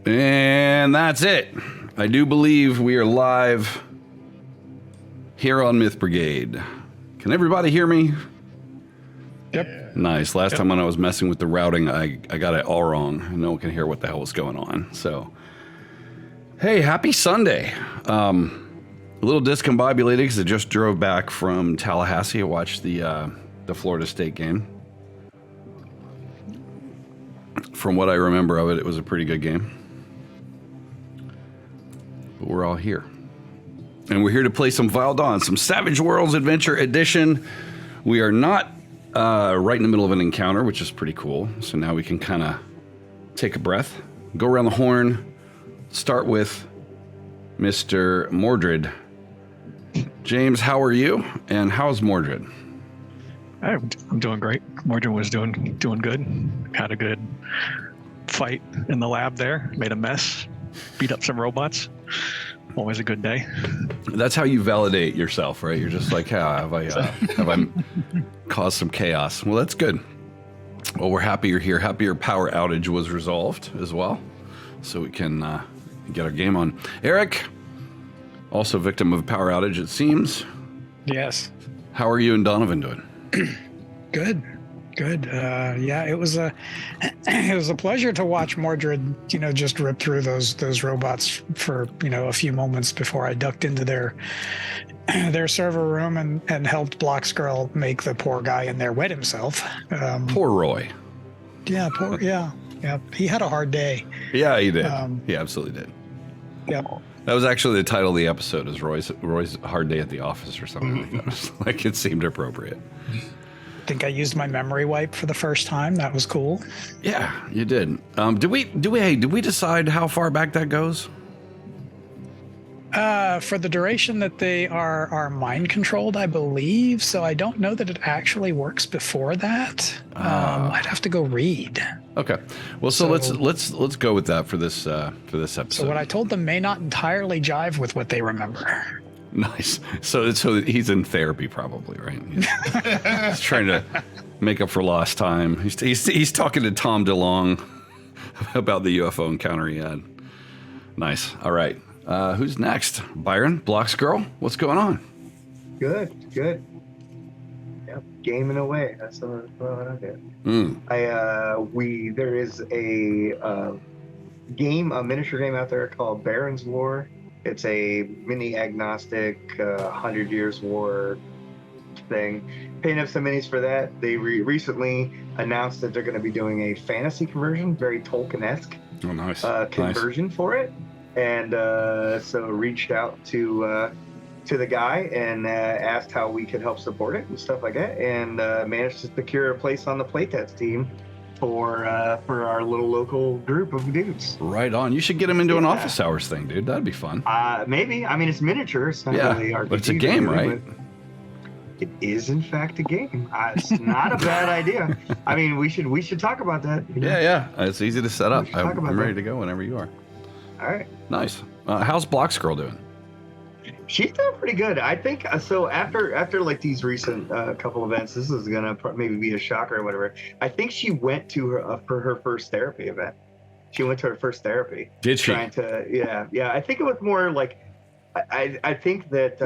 And that's it. I do believe we are live here on Myth Brigade. Can everybody hear me? Yep. Nice. Last time when I was messing with the routing, I got it all wrong. No one can hear what the hell was going on. So, hey, happy Sunday. A little discombobulated because I just drove back from Tallahassee to watch the Florida State game. From what I remember of it, it was a pretty good game. But we're all here. And we're here to play some VILE Dawn, some Savage Worlds Adventure Edition. We are not right in the middle of an encounter, which is pretty cool. So now we can kind of take a breath, go around the horn, start with Mr. Mordred. James, how are you? And how's Mordred? I'm doing great. Mordred was doing good. Had a good fight in the lab there. Made a mess. Beat up some robots. Always a good day. That's how you validate yourself, right? You're just like, yeah, have I caused some chaos? Well, that's good. Well, we're happy you're here. Happy your power outage was resolved as well, so we can get our game on. Eric, also victim of a power outage, it seems. Yes. How are you and Donovan doing? Good. Yeah, it was a pleasure to watch Mordred, just rip through those robots for, a few moments before I ducked into their server room and helped Block's girl make the poor guy in there wet himself. Poor Roy. Yeah, yeah. He had a hard day. Yeah, he did. He absolutely did. Yeah. That was actually the title of the episode, is Roy's hard day at the office or something like that. Like, it seemed appropriate. I think I used my memory wipe for the first time. That was cool. Yeah, you did. Did we decide how far back that goes? For the duration that they are mind controlled, I believe. So I don't know that it actually works before that. I'd have to go read. Okay. Well, so let's go with that for this episode. So what I told them may not entirely jive with what they remember. Nice. So he's in therapy probably, right? He's trying to make up for lost time. He's talking to Tom DeLonge about the UFO encounter he had. Nice. All right. Who's next? Byron, Block's girl. What's going on? Good. Yep, gaming away. That's what I did. There is a miniature game out there called Baron's War. It's a mini agnostic 100 Years War thing. Payne up some minis for that. They recently announced that they're going to be doing a fantasy conversion, very Tolkien-esque conversion for it. And so reached out to the guy and asked how we could help support it and stuff like that, and managed to secure a place on the playtest team for our little local group of dudes. Right on. You should get him into an office hours thing, dude. That'd be fun. Maybe. I mean, it's miniature. It's not really RPG. But it's a game, right? It is, in fact, a game. It's not a bad idea. I mean, we should talk about that. Yeah. It's easy to set up. I'm ready to go whenever you are. All right. Nice. How's Block's girl doing? She's doing pretty good. I think so. After like these recent couple events, this is gonna maybe be a shocker or whatever. I think she went to for her first therapy event. She went to her first therapy. Did she? Trying to, yeah. I think it was more like, I think that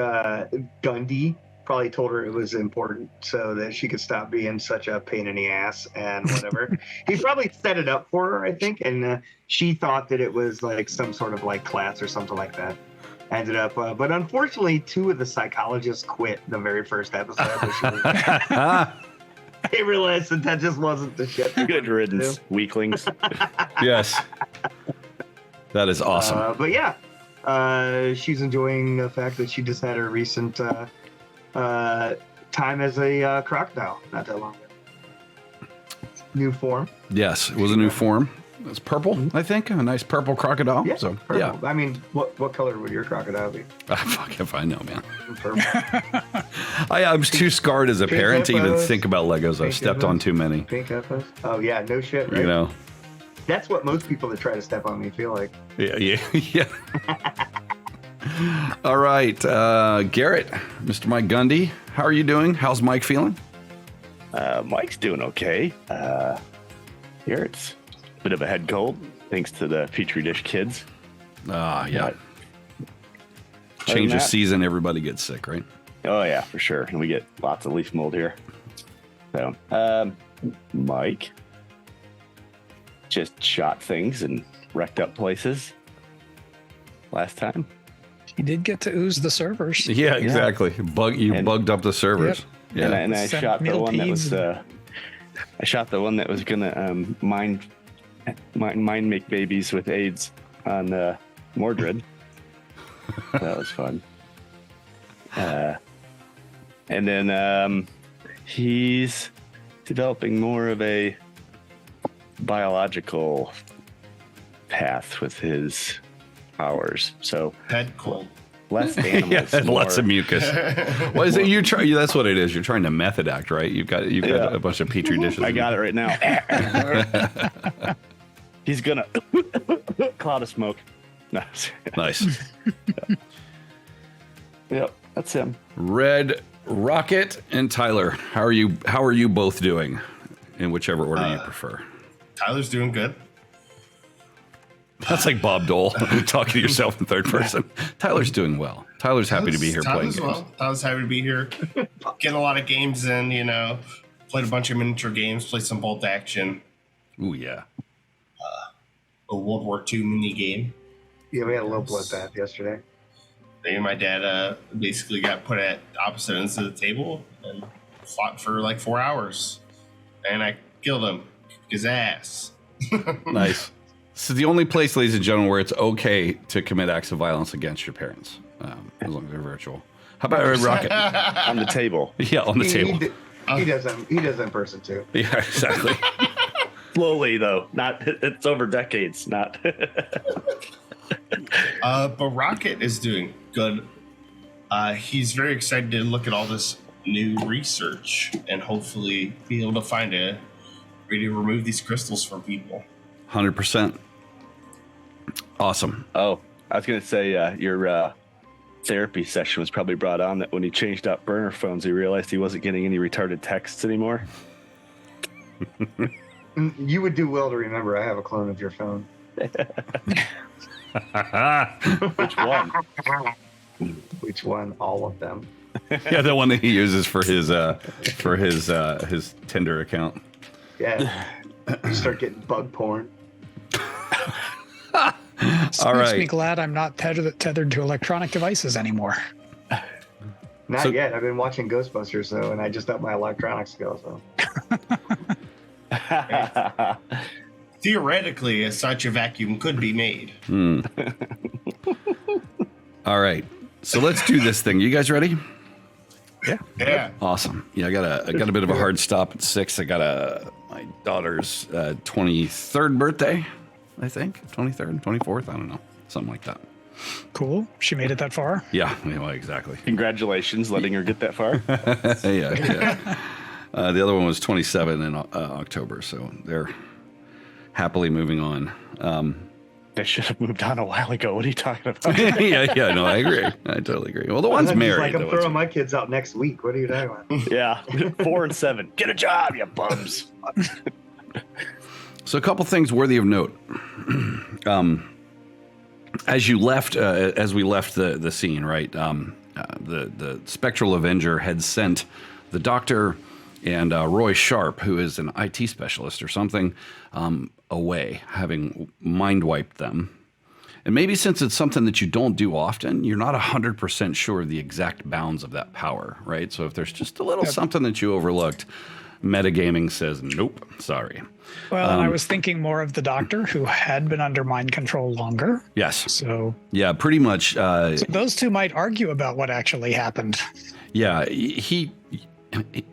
Gundy probably told her it was important so that she could stop being such a pain in the ass and whatever. He probably set it up for her, I think, and she thought that it was like some sort of like class or something like that. Ended up, but unfortunately, 2 of the psychologists quit the very first episode. They realized that just wasn't the shit. Good riddance, weaklings. Yes. That is awesome. But yeah, she's enjoying the fact that she just had her recent time as a crocodile not that long ago. New form. Yes, it was a new form. It's purple, I think. A nice purple crocodile. Yeah, So, purple. yeah. I mean, what color would your crocodile be? Fuck if I know, man. Purple. I'm too scarred as a Pink parent to even hippos. think about Legos. I've Pink stepped hippos. on too many. Pink hippos. Oh yeah, no shit. Right? You know. That's what most people that try to step on me feel like. Yeah. All right, Garrett, Mr. Mike Gundy, how are you doing? How's Mike feeling? Mike's doing okay. Here it's a bit of a head cold, thanks to the Petri dish kids. Yeah. But Change than of that- season, everybody gets sick, right? Oh yeah, for sure. And we get lots of leaf mold here. So, Mike just shot things and wrecked up places last time. He did get to ooze the servers. Yeah, exactly. Bugged up the servers. Yep. Yeah. And I Sent shot the one that was millipedes. I shot the one that was gonna mind make babies with AIDS on Mordred. That was fun. And then he's developing more of a biological path with his powers. So Head cold. less Yeah, animals. and more, lots of mucus. What is it? You try? That's what it is. You're trying to method act, right? You've got Yeah. a bunch of petri dishes. I got it right now. He's gonna cloud of smoke. No. Nice. Yep, that's him. Red Rocket and Tyler, how are you both doing? In whichever order you prefer. Tyler's doing good. That's like Bob Dole talking to yourself in third person. Tyler's doing well. Tyler's happy to be here playing Tyler's games. well. Tyler's happy to be here. Getting a lot of games in, Played a bunch of miniature games, played some bolt action, Ooh, yeah. a World War II mini game. Yeah, we had a little bloodbath yesterday. Me and my dad basically got put at opposite ends of the table and fought for like 4 hours. And I killed him. Kicked his ass. Nice. This is the only place, ladies and gentlemen, where it's okay to commit acts of violence against your parents, as long as they're virtual. How about Red Rocket? On the table. Yeah, on the table. He does that in person too. Yeah, exactly. Slowly though. It's over decades, not But Rocket is doing good. He's very excited to look at all this new research and hopefully be able to find a way to remove these crystals from people. 100%. Awesome. Oh, I was gonna say your therapy session was probably brought on that when he changed out burner phones, he realized he wasn't getting any retarded texts anymore. You would do well to remember I have a clone of your phone. Which one? Which one? All of them. Yeah, the one that he uses for his Tinder account. Yeah. You start getting bug porn. This All makes right. me glad I'm not tethered to electronic devices anymore. Not yet. I've been watching Ghostbusters though, and I just upped my electronic skills. So. Theoretically, such a vacuum could be made. All right. So let's do this thing. You guys ready? Yeah. Awesome. Yeah, I got a bit of a hard stop at 6. I got my daughter's 23rd birthday, I think. 23rd, 24th, I don't know. Something like that. Cool. She made it that far. Yeah, exactly. Congratulations, letting her get that far. Yeah. The other one was 27 in October, so they're happily moving on. They should have moved on a while ago. What are you talking about? yeah, no, I agree. I totally agree. Well, the one's I'm just married. like, I'm the one's- throwing my kids out next week. What are you talking about? Yeah, 4 and 7. Get a job, you bums. So a couple things worthy of note. As you left, as we left the scene, right? The Spectral Avenger had sent the Doctor and Roy Sharp, who is an IT specialist or something, away, having mind wiped them. And maybe since it's something that you don't do often, you're not 100% sure of the exact bounds of that power, right? So if there's just a little something that you overlooked, metagaming says, nope, sorry. Well, and I was thinking more of the Doctor, who had been under mind control longer. Yes. So yeah, pretty much. So those two might argue about what actually happened. Yeah,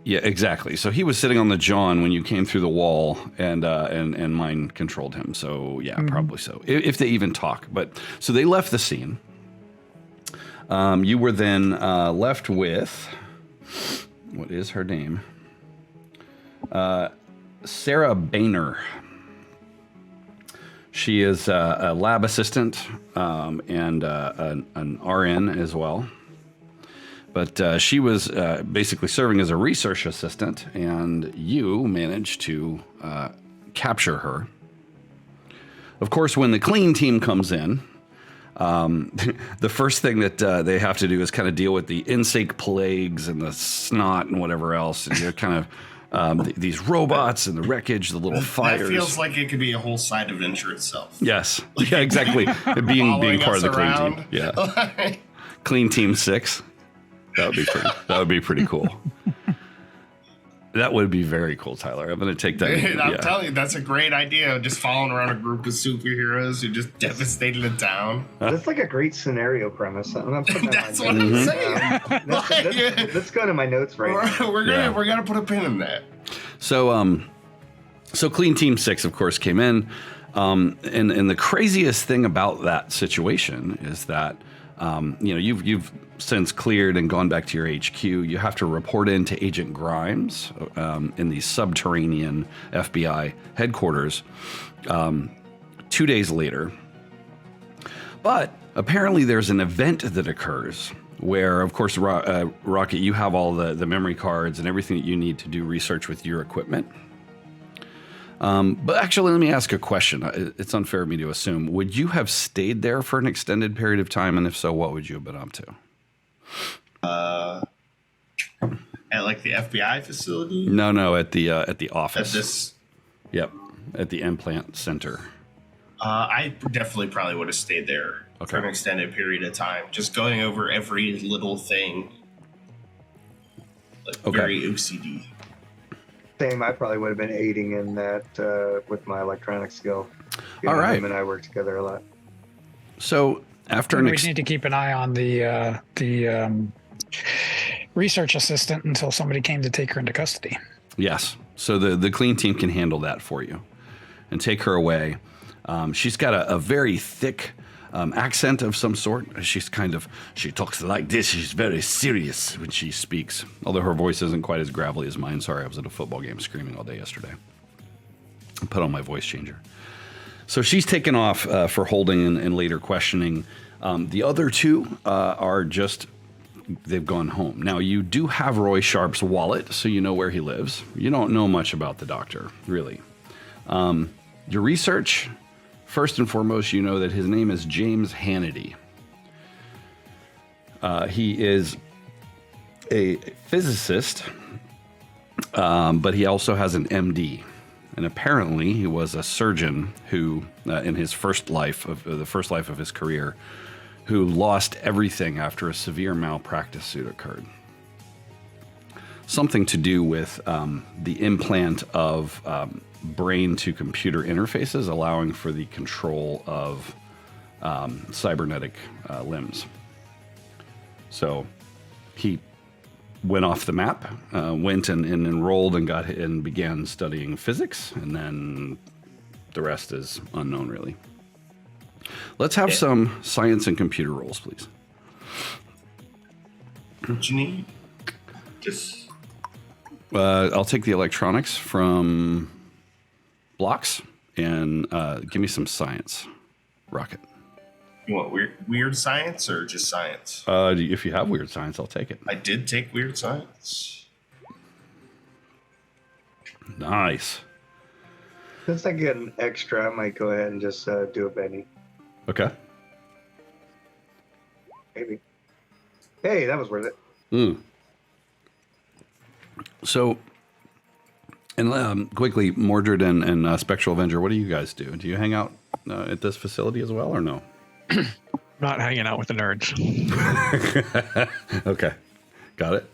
yeah, exactly. So he was sitting on the John when you came through the wall, and mind controlled him. So yeah, probably so. If they even talk. But so they left the scene. You were then left with, what is her name? Sarah Boehner. She is a lab assistant and an RN as well. But she was basically serving as a research assistant, and you managed to capture her. Of course, when the clean team comes in, the first thing that they have to do is kind of deal with the insect plagues and the snot and whatever else. And you're kind of these robots and the wreckage, the little fires. That feels like it could be a whole side adventure itself. Yes. Yeah, exactly. being part of the clean around. team. Yeah. Clean Team 6. That would be pretty cool. That would be very cool, Tyler. I'm going to take that. I'm telling you, that's a great idea. Just following around a group of superheroes who just devastated a town. That's like a great scenario premise. I'm gonna put that That's what I'm saying. Let's go to my notes right now. We're gonna put a pin in that. So Clean Team 6, of course, came in. And the craziest thing about that situation is that, you've since cleared and gone back to your HQ. You have to report in to Agent Grimes in the subterranean FBI headquarters 2 days later. But apparently there's an event that occurs where, of course, Rocket, you have all the memory cards and everything that you need to do research with your equipment. But actually, let me ask a question. It's unfair of me to assume. Would you have stayed there for an extended period of time? And if so, what would you have been up to? At like the FBI facility? No, at the office. At this? Yep, at the implant center. I definitely probably would have stayed there for an extended period of time, just going over every little thing. Like very OCD. Same, I probably would have been aiding in that with my electronic skill. All right. Him and I work together a lot. So after we need to keep an eye on the research assistant until somebody came to take her into custody. Yes. So the clean team can handle that for you and take her away. She's got a very thick accent of some sort. She talks like this. She's very serious when she speaks, although her voice isn't quite as gravelly as mine. Sorry, I was at a football game screaming all day yesterday. I put on my voice changer. So she's taken off for holding and later questioning. The other two are just, they've gone home. Now, you do have Roy Sharp's wallet, so you know where he lives. You don't know much about the Doctor, really. Your research, first and foremost, you know that his name is James Hannity. He is a physicist, but he also has an MD. And apparently he was a surgeon who, in his first life of his career, who lost everything after a severe malpractice suit occurred. Something to do with the implant of brain-to-computer interfaces, allowing for the control of cybernetic limbs. So he went off the map, went and enrolled and began studying physics, and then the rest is unknown, really. Let's have some science and computer rolls, please. What you need? Just I'll take the electronics from blocks and give me some science. Rocket. You want weird science or just science? If you have weird science, I'll take it. I did take weird science. Nice. Since I get an extra, I might go ahead and just do a Benny. Okay. Maybe. Hey, that was worth it. So, and quickly, Mordred and Spectral Avenger, what do you guys do? Do you hang out at this facility as well, or no? Not hanging out with the nerds. Okay, got it.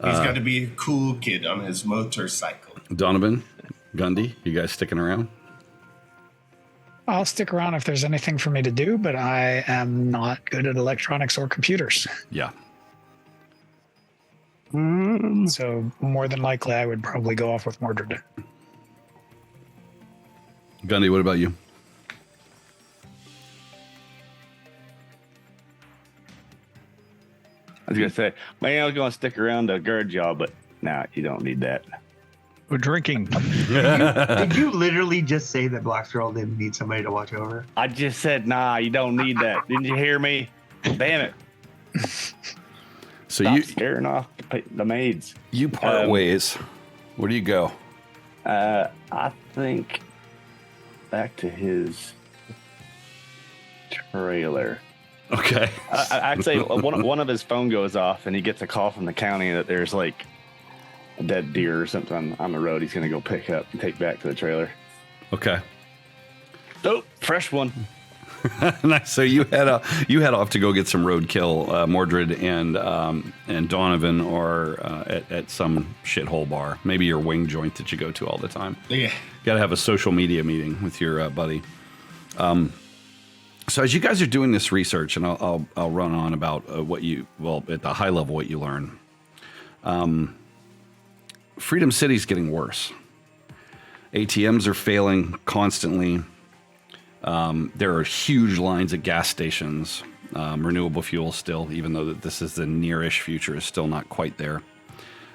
He's got to be a cool kid on his motorcycle. Donovan, Gundy, you guys sticking around? I'll stick around if there's anything for me to do, but I am not good at electronics or computers. Yeah. So more than likely, I would probably go off with Mordred. Gundy, what about you? I was gonna say, man, I was gonna stick around to guard y'all, but nah, you don't need that. We're drinking. Did you literally just say that Black Girl didn't need somebody to watch over? I just said, nah, you don't need that. Didn't you hear me? Damn it! So Stop you scaring off the maids. you part ways. Where do you go? I think back to his trailer. Okay. I'd say one of his phone goes off and he gets a call from the county that there's like a dead deer or something on the road. He's gonna go pick up and take back to the trailer. Okay. Oh, fresh one. Nice. So you head off to go get some roadkill. Mordred and Donovan are at some shithole bar. Maybe your wing joint that you go to all the time. Yeah. Got to have a social media meeting with your buddy. So as you guys are doing this research, and I'll run on about at the high level what you learn. Freedom City's getting worse. ATMs are failing constantly. There are huge lines at gas stations. Renewable fuel still, even though that this is the nearish future, is still not quite there.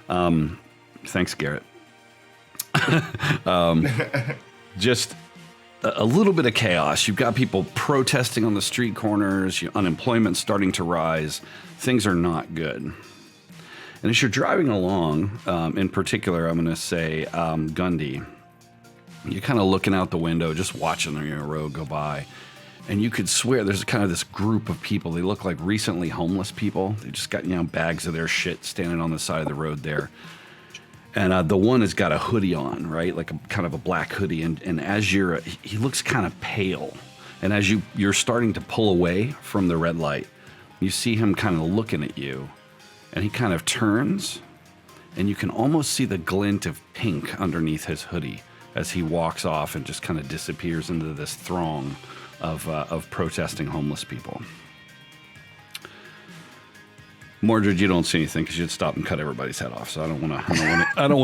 Thanks, Garrett. Just a little bit of chaos. You've got people protesting on the street corners. Unemployment's starting to rise. Things are not good. And as you're driving along, in particular, I'm going to say Gundy, you're kind of looking out the window, just watching the road go by. And you could swear there's kind of this group of people. They look like recently homeless people. They just got, bags of their shit standing on the side of the road there. And the one has got a hoodie on, right? Like a kind of a black hoodie. And as he looks kind of pale. And as you're starting to pull away from the red light, you see him kind of looking at you. And he kind of turns, and you can almost see the glint of pink underneath his hoodie as he walks off and just kind of disappears into this throng of protesting homeless people. Mordred, you don't see anything because you'd stop and cut everybody's head off. So I don't want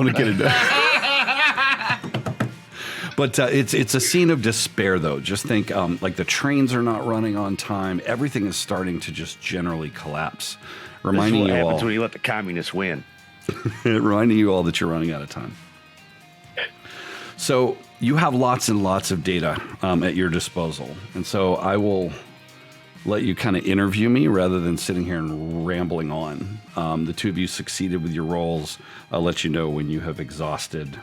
to get into that. But it's a scene of despair, though. Just think, like the trains are not running on time. Everything is starting to just generally collapse. Reminding This is what you happens all, when you let the communists win. reminding you all that you're running out of time. So you have lots and lots of data at your disposal, and so I will let you kind of interview me rather than sitting here and rambling on. The two of you succeeded with your roles. I'll let you know when you have exhausted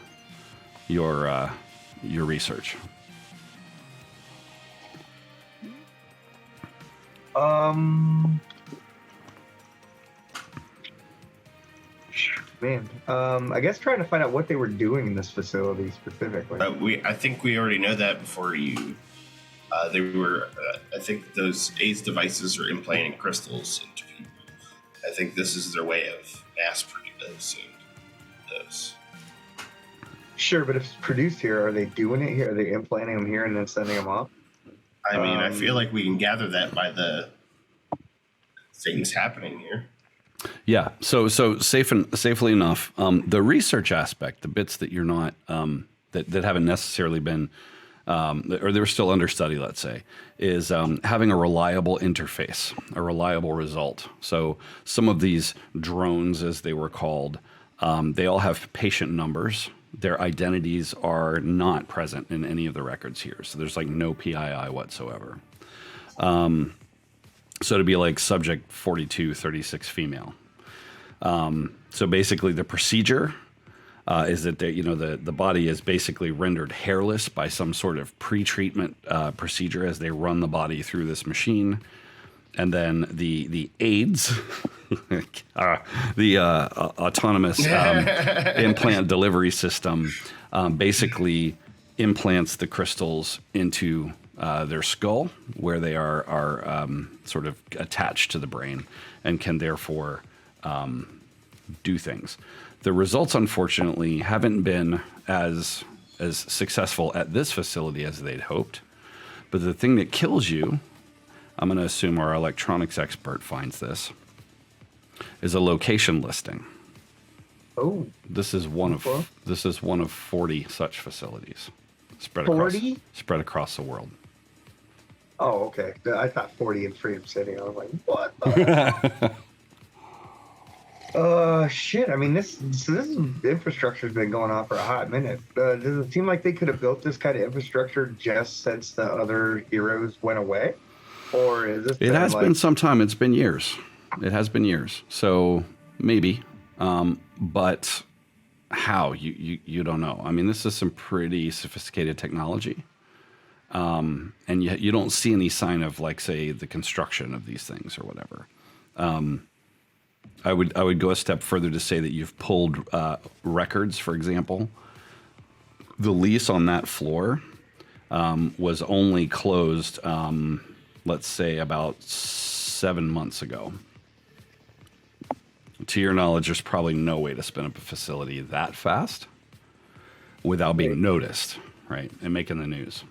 your research. Man, I guess trying to find out what they were doing in this facility specifically. I think we already know that before you. They were. I think those AIDS devices are implanting crystals into people. I think this is their way of mass producing those. Sure, but if it's produced here, are they doing it here? Are they implanting them here and then sending them off? I mean, I feel like we can gather that by the things happening here. Yeah. So safely enough, the research aspect, the bits that you're not that haven't necessarily been or they're still under study, let's say, is having a reliable interface, a reliable result. So some of these drones, as they were called, they all have patient numbers. Their identities are not present in any of the records here. So there's like no PII whatsoever. So to be like subject 4236 female. So basically the procedure is that the body is basically rendered hairless by some sort of pre-treatment procedure as they run the body through this machine, and then the aids, the autonomous implant delivery system, basically implants the crystals into their skull, where they are sort of attached to the brain and can therefore do things. The results, unfortunately, haven't been as successful at this facility as they'd hoped. But the thing that kills you, I'm going to assume our electronics expert finds this, is a location listing. Oh, This is one of Okay. 40 such facilities spread 40? across the world. Oh, okay. I thought 40 in Freedom City. I was like, what? The shit. I mean, this infrastructure's been going on for a hot minute. Does it seem like they could have built this kind of infrastructure just since the other heroes went away? Or is this? It has been some time. It's been years. It has been years. So maybe, but how? You don't know. I mean, this is some pretty sophisticated technology. And you don't see any sign of, like, say, the construction of these things or whatever. I would go a step further to say that you've pulled records, for example. The lease on that floor was only closed, let's say, about 7 months ago. To your knowledge, there's probably no way to spin up a facility that fast without being noticed, right, and making the news.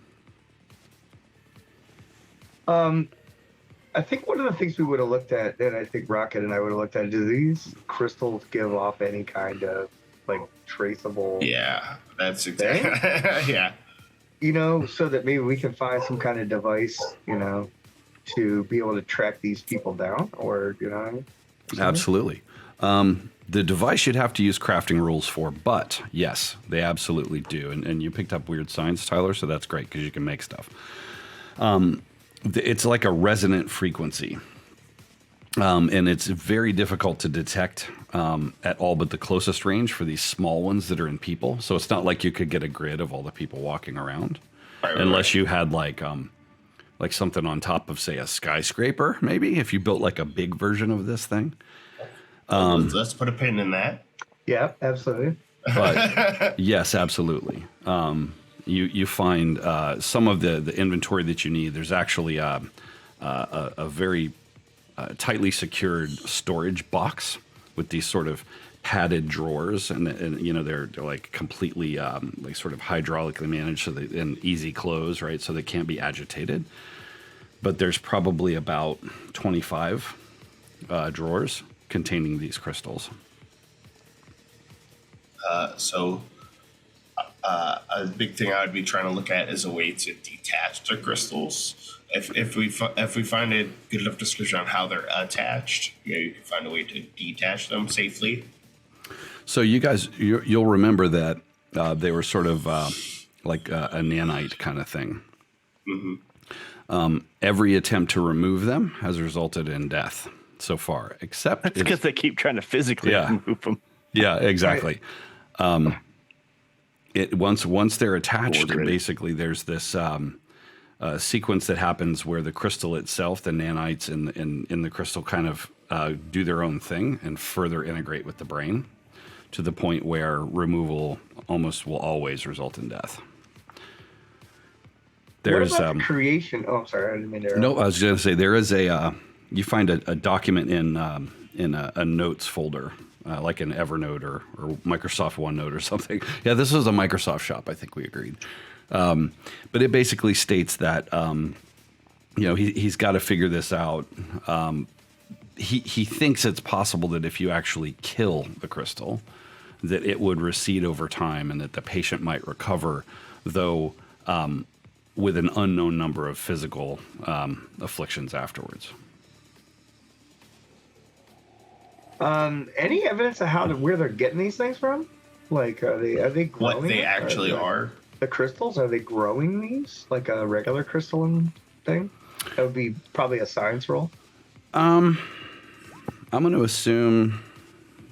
I think one of the things we would have looked at, and I think Rocket and I would have looked at, do these crystals give off any kind of, like, traceable... Yeah, that's exactly... yeah. So that maybe we can find some kind of device, to be able to track these people down, or, Absolutely. The device you'd have to use crafting rules for, but yes, they absolutely do. And you picked up weird science, Tyler, so that's great because you can make stuff. It's like a resonant frequency. And it's very difficult to detect at all but the closest range for these small ones that are in people. So it's not like you could get a grid of all the people walking around, unless you had like something on top of, say, a skyscraper, maybe, if you built like a big version of this thing. Let's put a pin in that. Yeah, absolutely. But yes, absolutely. You find some of the inventory that you need. There's actually a very tightly secured storage box with these sort of padded drawers, and they're like completely like sort of hydraulically managed, so and easy close, right? So they can't be agitated. But there's probably about 25 drawers containing these crystals. So a big thing I would be trying to look at is a way to detach the crystals. If we find a good enough description on how they're attached, you can find a way to detach them safely. So you guys, you'll remember that they were sort of like a nanite kind of thing. Mm-hmm. Every attempt to remove them has resulted in death so far, except That's because they keep trying to physically remove them. Yeah, exactly. Once they're attached, basically there's this sequence that happens where the crystal itself, the nanites in the crystal, kind of do their own thing and further integrate with the brain to the point where removal almost will always result in death. There's what about the creation. Oh, sorry, I didn't mean to. No, I was going to say there is you find a document in a notes folder. Like an Evernote or Microsoft OneNote or something. Yeah, this is a Microsoft shop, I think we agreed. But it basically states that, he's got to figure this out. He thinks it's possible that if you actually kill the crystal, that it would recede over time and that the patient might recover, though with an unknown number of physical afflictions afterwards. Any evidence of where they're getting these things from? Like, are they growing? What they actually are? The crystals, are they growing these like a regular crystalline thing? That would be probably a science roll. I'm going to assume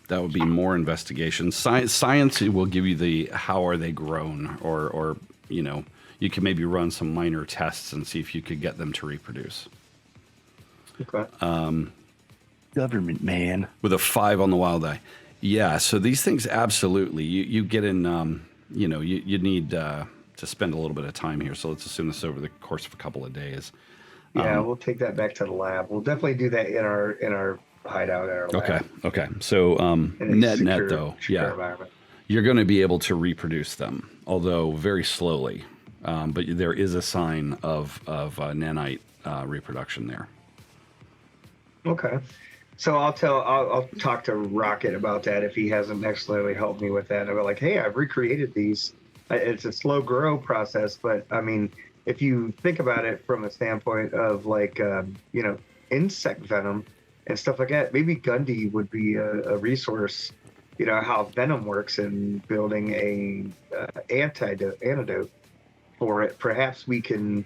That would be more investigation. Science will give you the how are they grown, or you know, you can maybe run some minor tests and see if you could get them to reproduce. Okay. Government man. With a 5 on the wild die. Yeah, so these things absolutely. You get in, you know, you need to spend a little bit of time here. So let's assume this over the course of a couple of days. Yeah, we'll take that back to the lab. We'll definitely do that in our hideout at our lab. Okay. So net though, secure environment. you're going to be able to reproduce them, although very slowly. But there is a sign of nanite reproduction there. Okay. So I'll talk to Rocket about that if he hasn't necessarily helped me with that. And I'll be like, hey, I've recreated these. It's a slow grow process, but I mean, if you think about it from a standpoint of like, you know, insect venom and stuff like that, maybe Gundy would be a resource. You know how venom works in building a antidote for it. Perhaps we can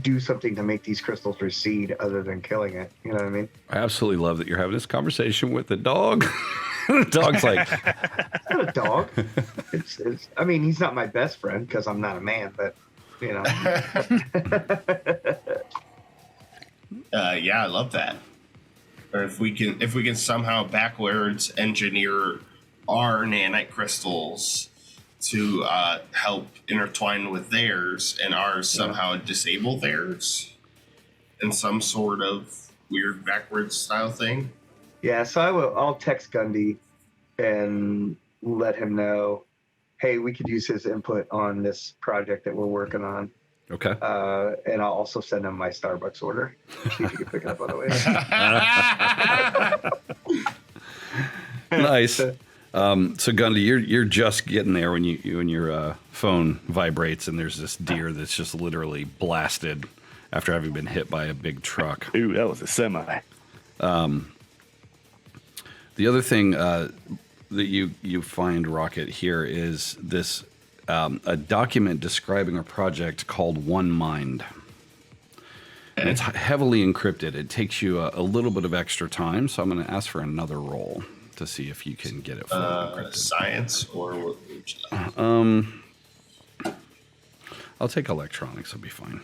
do something to make these crystals recede other than killing it. You know what I mean? I absolutely love that you're having this conversation with the dog. The dog's like, It's not a dog. It's. I mean, he's not my best friend because I'm not a man, but you know. Yeah, I love that. Or if we can somehow backwards engineer our nanite crystals to help intertwine with theirs, and ours somehow disable theirs in some sort of weird backwards style thing. Yeah, so I'll text Gundy and let him know, hey, we could use his input on this project that we're working on. okay. And I'll also send him my Starbucks order. See if you can pick it up on the way. Nice. So Gundy, you're just getting there when your phone vibrates and there's this deer that's just literally blasted after having been hit by a big truck. Ooh, that was a semi. The other thing that you find, Rocket, here is this a document describing a project called One Mind. And it's heavily encrypted. It takes you a little bit of extra time, so I'm going to ask for another roll to see if you can get it fully encrypted. Science or what would you like? I'll take electronics. It'll be fine.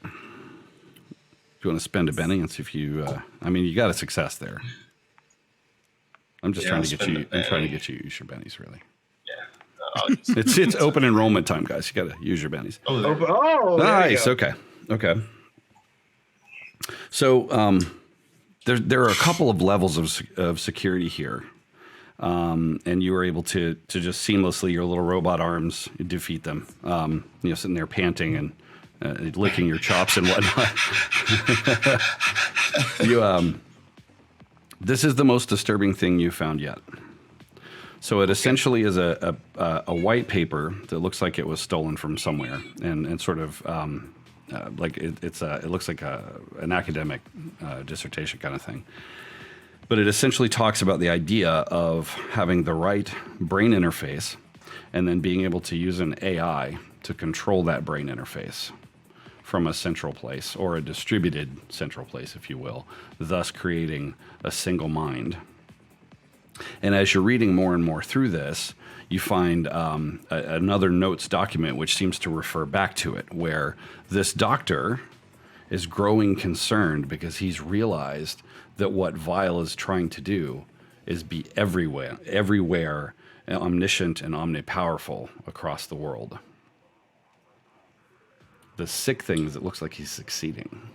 Do you want to spend a Benny and see if you? I mean, you got a success there. I'm just trying to get you. I'm trying to get you to use your bennies, really. Yeah. It's open enrollment time, guys. You got to use your bennies. Oh, there. Oh, Nice. Okay. So there are a couple of levels of security here, and you were able to just seamlessly, your little robot arms, defeat them. Sitting there panting and licking your chops and whatnot. This is the most disturbing thing you found yet. So it essentially is a white paper that looks like it was stolen from somewhere, and sort of like it looks like an academic dissertation kind of thing. But it essentially talks about the idea of having the right brain interface, and then being able to use an AI to control that brain interface from a central place, or a distributed central place, if you will, thus creating a single mind. And as you're reading more and more through this, you find another notes document which seems to refer back to it, where this doctor is growing concerned because he's realized that what VILE is trying to do is be everywhere, omniscient and omnipowerful across the world. The sick thing is it looks like he's succeeding.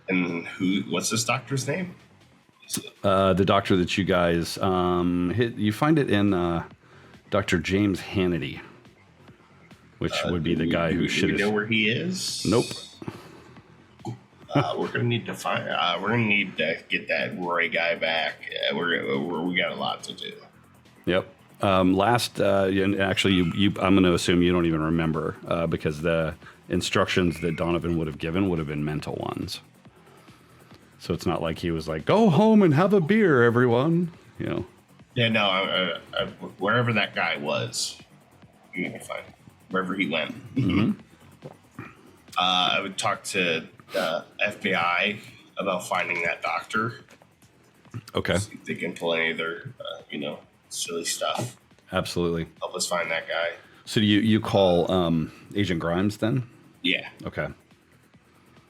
And what's this doctor's name? The doctor that you guys you find it in Dr. James Hannity, which would be the guy who should. Do we know where he is? Nope. We're gonna need to find. We're gonna need to get that Roy guy back. We got a lot to do. Yep. And actually, I'm going to assume you don't even remember because the instructions that Donovan would have given would have been mental ones. So it's not like he was like, "Go home and have a beer, everyone." You know. Yeah, no. Wherever that guy was, we need to find him. Wherever he went. Mm-hmm. I would talk to the FBI about finding that doctor. Okay. See if they can pull any of their, silly stuff. Absolutely. Help us find that guy. So do you call Agent Grimes then? Yeah. Okay.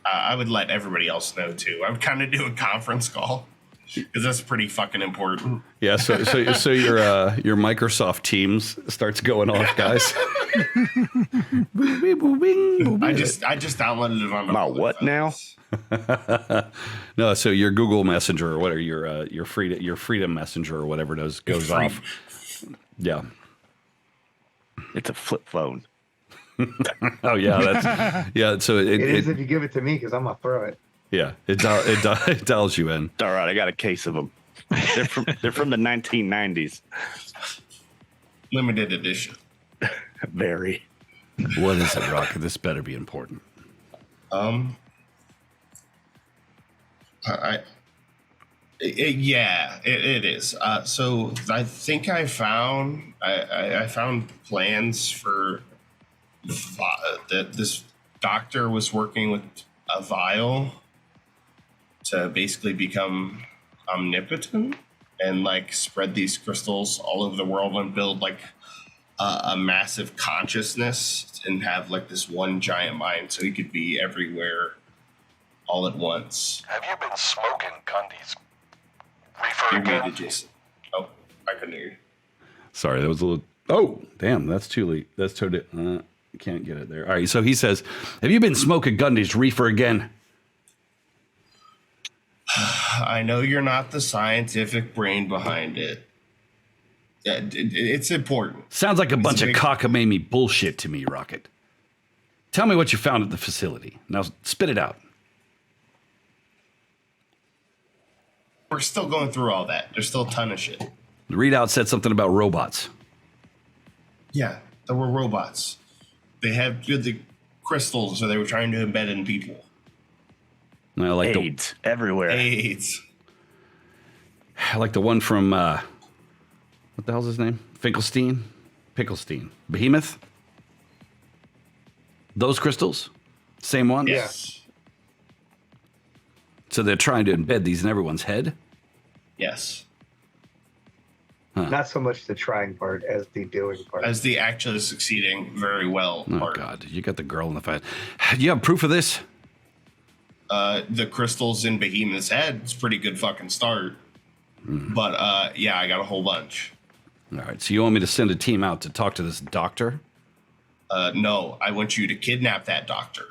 I would let everybody else know too. I would kind of do a conference call because that's pretty fucking important. Yeah. So your Microsoft Teams starts going off, guys. I just downloaded it on About what now? No, so your Google Messenger or whatever, your Freedom Messenger or whatever it is goes off. Yeah. It's a flip phone. Oh yeah, So it is if you give it to me because I'm gonna throw it. Yeah, it dials you in. All right, I got a case of them. They're from the 1990s. Limited edition. Very. What is it, Rock? This better be important. It is. So I think I found plans for that this doctor was working with a vial to basically become omnipotent and like spread these crystals all over the world and build like a massive consciousness and have like this one giant mind so he could be everywhere all at once. Have you been smoking Gundy's reefer You're again? muted, Jason. Oh, I couldn't hear you. Sorry, that was a little. Oh, damn, that's too late. That's totally. Can't get it there. All right, so he says, "Have you been smoking Gundy's reefer again?" I know you're not the scientific brain behind it. It's important. Sounds like a bunch of big- cockamamie bullshit to me, Rocket. Tell me what you found at the facility. Now spit it out. We're still going through all that. There's still a ton of shit. The readout said something about robots. Yeah, there were robots. They had the crystals, so they were trying to embed in people. And I like AIDS everywhere. AIDS. I like the one from what the hell's his name? Picklestein, Behemoth. Those crystals, same ones. Yes. So they're trying to embed these in everyone's head. Yes. Not so much the trying part as the doing part. As the actually succeeding very well Oh part. God, you got the girl in the fight. Do you have proof of this? The crystals in Behemoth's head is a pretty good fucking start. But yeah, I got a whole bunch. All right. So you want me to send a team out to talk to this doctor? No, I want you to kidnap that doctor.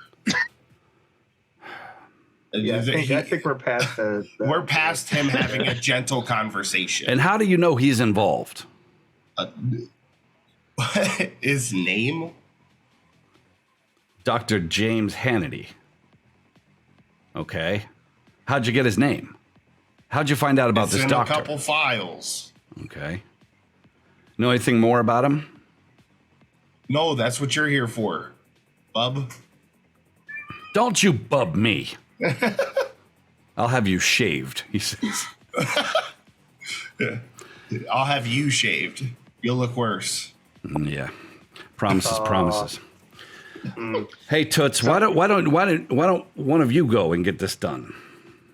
Yeah, I think we're past the We're past him having a gentle conversation. And how do you know he's involved? His name? Dr. James Hannity. Okay. How'd you get his name? How'd you find out about It's this in doctor? a couple files. Okay. Know anything more about him? No, that's what you're here for, bub. Don't you bub me. I'll have you shaved, he says. I'll have you shaved. You'll look worse. Yeah. Promises. Hey, Toots, why don't one of you go and get this done?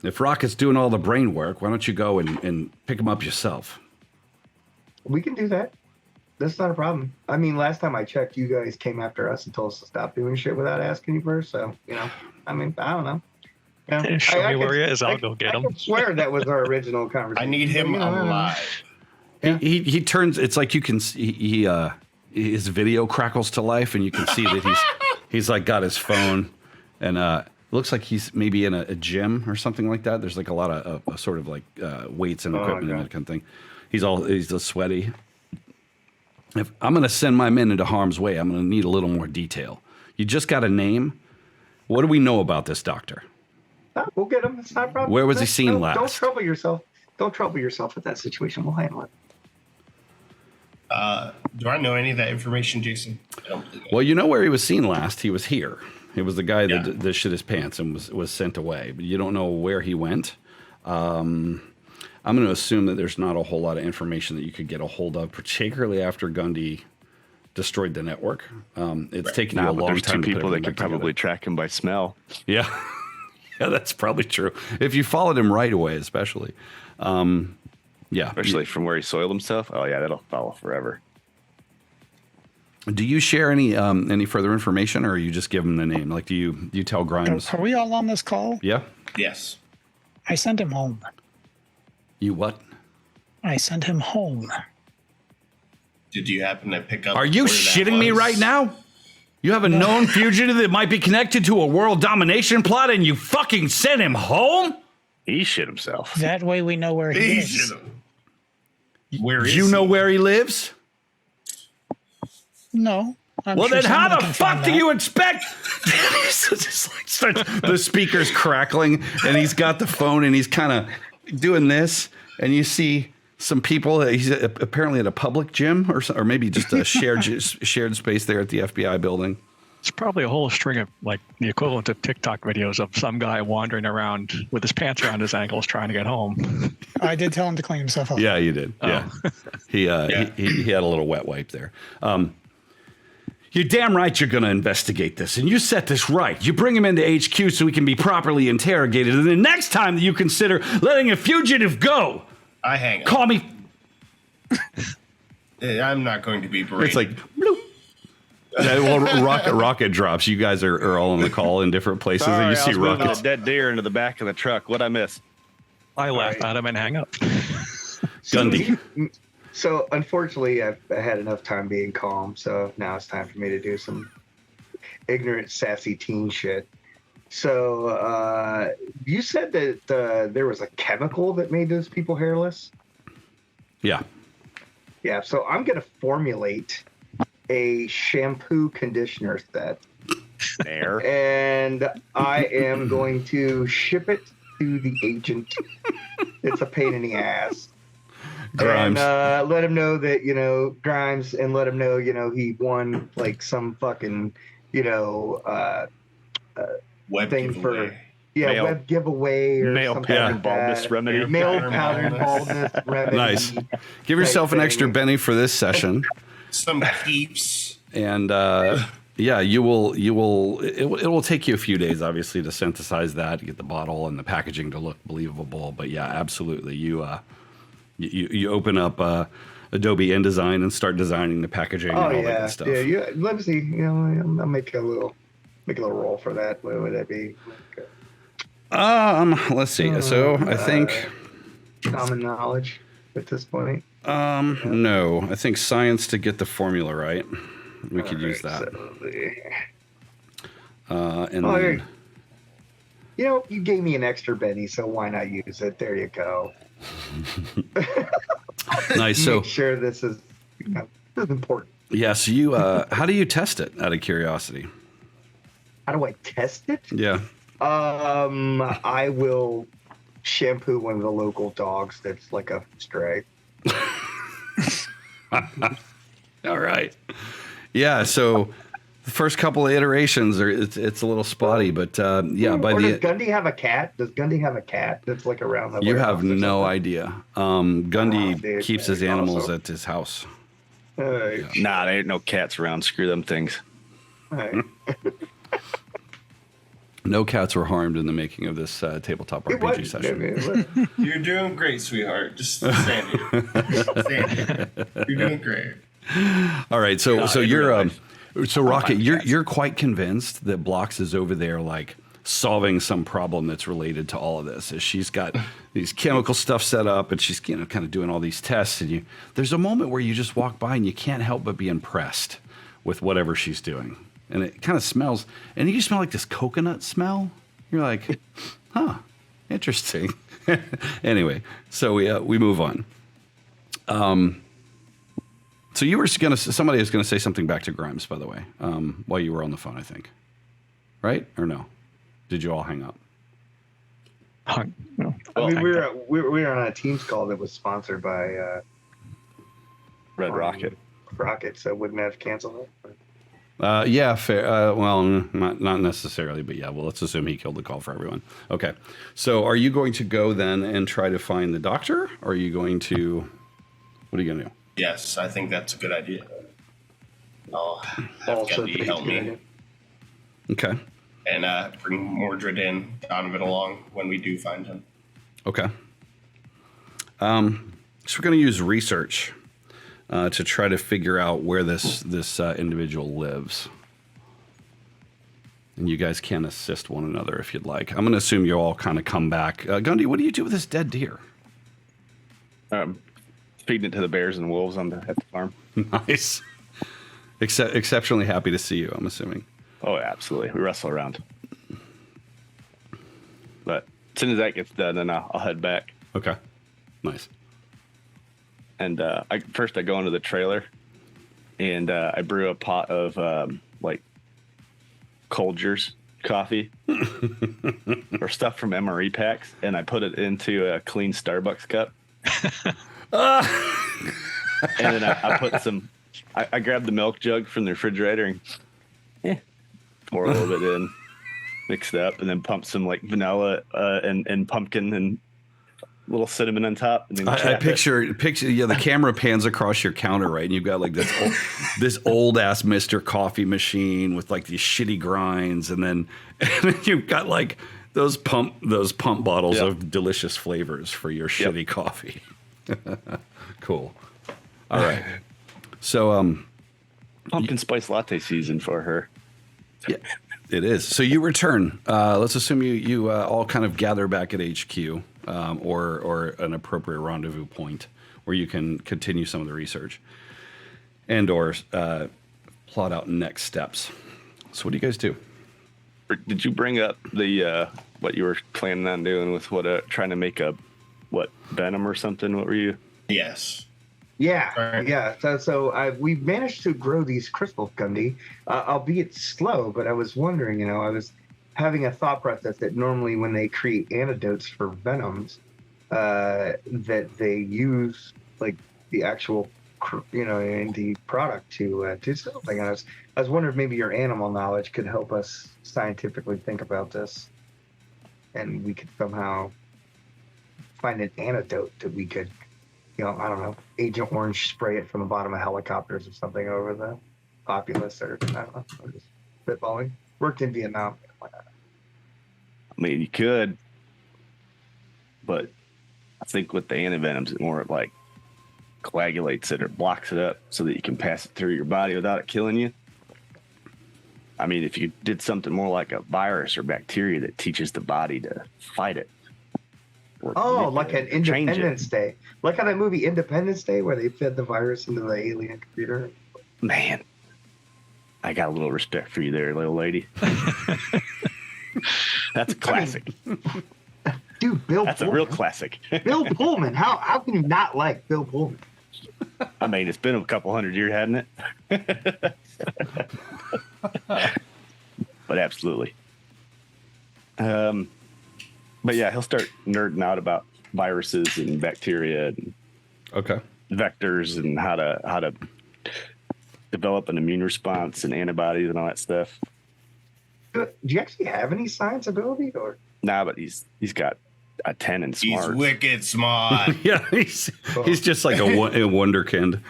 If Rocket's doing all the brain work, why don't you go and pick him up yourself? We can do that. That's not a problem. I mean, last time I checked, you guys came after us and told us to stop doing shit without asking you first. So, I mean, I don't know. Hey, show me where he is. I'll go get him. I swear that was our original conversation. I need him alive. Yeah. He turns. It's like you can see his video crackles to life, and you can see that he's like got his phone, and looks like he's maybe in a gym or something like that. There's like a lot of sort of like weights and equipment and that kind of thing. He's all sweaty. If I'm going to send my men into harm's way, I'm going to need a little more detail. You just got a name. What do we know about this doctor? We'll get him. It's not a problem. Where was he seen last? Don't trouble yourself. Don't trouble yourself with that situation. We'll handle it. Do I know any of that information, Jason? I don't believe it. Well, you know where he was seen last. He was here. It was the guy Yeah. that shit his pants and was sent away. But you don't know where he went. I'm going to assume that there's not a whole lot of information that you could get a hold of, particularly after Gundy destroyed the network. It's taken you a But long there's time two to put people that everything could back probably together. track him by smell. Yeah. Yeah, that's probably true. If you followed him right away, especially. Yeah. Especially from where he soiled himself. Oh, yeah, that'll follow forever. Do you share any further information, or you just give him the name? Like, do you tell Grimes? Are we all on this call? Yeah. Yes. I sent him home. You what? I sent him home. Did you happen to pick up? Are you where that shitting me was? right now? You have a known fugitive that might be connected to a world domination plot, and you fucking sent him home? He shit himself. That way we know where he He is. should've. Where Do is you know he? where he lives? No. I'm Well, sure then how somebody the can fuck find do that. you expect? Just like starts, the speaker's crackling, and he's got the phone, and he's kind of doing this, and you see some people. He's apparently at a public gym, or maybe just a shared space there at the FBI building. It's probably a whole string of like the equivalent of TikTok videos of some guy wandering around with his pants around his ankles trying to get home. I did tell him to clean himself up. Yeah, you did. Yeah, he had a little wet wipe there. You're damn right you're going to investigate this, and you set this right. You bring him into HQ so he can be properly interrogated, and the next time that you consider letting a fugitive go, I hang up. call me. I'm not going to be berated. It's like, bloop. Well, rocket drops. You guys are all on the call in different places, Sorry, and you I see was moving rockets. a dead deer into the back of the truck. What'd I miss? I laugh at him and hang up. Gundy. So unfortunately, I've had enough time being calm. So now it's time for me to do some ignorant, sassy teen shit. So you said that there was a chemical that made those people hairless. Yeah. Yeah. So I'm gonna formulate a shampoo conditioner set, There. and I am going to ship it to the agent. It's a pain in the ass. Grimes. And let him know that, Grimes, and let him know, he won like some fucking, Web thing giveaway. for Male- web giveaway or male something pattern like baldness that. remedy. Male pattern baldness remedy. Nice. Give yourself an thing. extra Benny for this session, Some peeps. and yeah, it will take you a few days, obviously, to synthesize that, to get the bottle and the packaging to look believable. But yeah, absolutely, you open up Adobe InDesign and start designing the packaging and Oh all that yeah, good stuff. yeah. Let me see. I'll make a little roll for that. What would that be? Let's see. So I think Common knowledge at this point. no, I think science to get the formula right. We could use that. And Oh, then, you gave me an extra Benny, so why not use it? There you go. nice. So Make sure this is important. yeah, so you how do you test it out of curiosity? How do I test it? Yeah. I will shampoo one of the local dogs that's like a stray. All right. Yeah, so the first couple of iterations it's a little spotty, but yeah, by Or the does Gundy have a cat? Does Gundy have a cat that's like around the you warehouse have or no something? idea. Gundy Oh, dude, keeps his that's animals awesome. at his house. Nah, there ain't no cats around. Screw them things. Alright. No cats were harmed in the making of this tabletop It RPG was- session. You're doing great, sweetheart. Just stand here. Stand here. You're doing great. All right, so in you're real life. so Rocket, find you're cats. you're quite convinced that Blocks is over there like solving some problem that's related to all of this. As she's got these chemical stuff set up, and she's kind of doing all these tests, and there's a moment where you just walk by and you can't help but be impressed with whatever she's doing, and it kind of smells, and you smell like this coconut smell. You're like, huh, interesting. Anyway, so we move on. So you were somebody was gonna say something back to Grimes, by the way, while you were on the phone, I think, right or no? Did you all hang up? No. I mean, Hang we up. were on a Teams call that was sponsored by Red Rocket. Rocket, so wouldn't have canceled it. Yeah, fair. Well, not necessarily, but yeah. Well, let's assume he killed the call for everyone. Okay. So, are you going to go then and try to find the doctor, or are you going to? What are you gonna do? Yes, I think that's a good idea. I'll have Also, Gundy help me. Okay. and bring Mordred and Donovan along when we do find him. Okay. So we're going to use research to try to figure out where this individual lives. And you guys can assist one another if you'd like. I'm going to assume you all kind of come back. Gundy, what do you do with this dead deer? Feeding it to the bears and wolves at the farm. Nice. Exceptionally happy to see you, I'm assuming. Oh, absolutely. We wrestle around. But as soon as that gets done, then I'll head back. Okay. Nice. And I go into the trailer, and I brew a pot of Colger's coffee or stuff from MRE packs, and I put it into a clean Starbucks cup. And then I put some. I grabbed the milk jug from the refrigerator and pour a little bit in, mix it up, and then pump some like vanilla and pumpkin and little cinnamon on top. And then I picture the camera pans across your counter, right? And you've got like this old ass Mr. Coffee machine with like these shitty grinds, and then you've got like those pump bottles of delicious flavors for your shitty coffee. Cool. All right. So pumpkin spice latte season for her. Yeah, it is. So you return. Let's assume you all kind of gather back at HQ or an appropriate rendezvous point where you can continue some of the research and or plot out next steps. So what do you guys do? Did you bring up the what you were planning on doing with trying to make a venom or something? What were you? Yes. Yeah, Right. yeah. So we've managed to grow these crystals, Gundy, albeit slow. But I was wondering, I was having a thought process that normally when they create antidotes for venoms, that they use like the actual, the product to do something. And I was wondering if maybe your animal knowledge could help us scientifically think about this, and we could somehow find an antidote that we could. I don't know, Agent Orange spray it from the bottom of helicopters or something over the populace, or I don't know, I'm just spitballing. Worked in Vietnam. I mean, you could, but I think with the antivenoms, it more like coagulates it or blocks it up so that you can pass it through your body without it killing you. I mean, if you did something more like a virus or bacteria that teaches the body to fight it. Oh, like an Independence Day. Like on that movie Independence Day where they fed the virus into the alien computer. Man, I got a little respect for you there, little lady. That's a classic. Dude, Bill That's Pullman. a real classic. Bill Pullman. How can you not like Bill Pullman? I mean, it's been a couple hundred years, hasn't it? But absolutely. But yeah, he'll start nerding out about viruses and bacteria and vectors and how to develop an immune response and antibodies and all that stuff. Do you actually have any science ability, or? Nah, but he's got a 10 in smarts. He's wicked smart. Yeah, he's just like a wonderkind.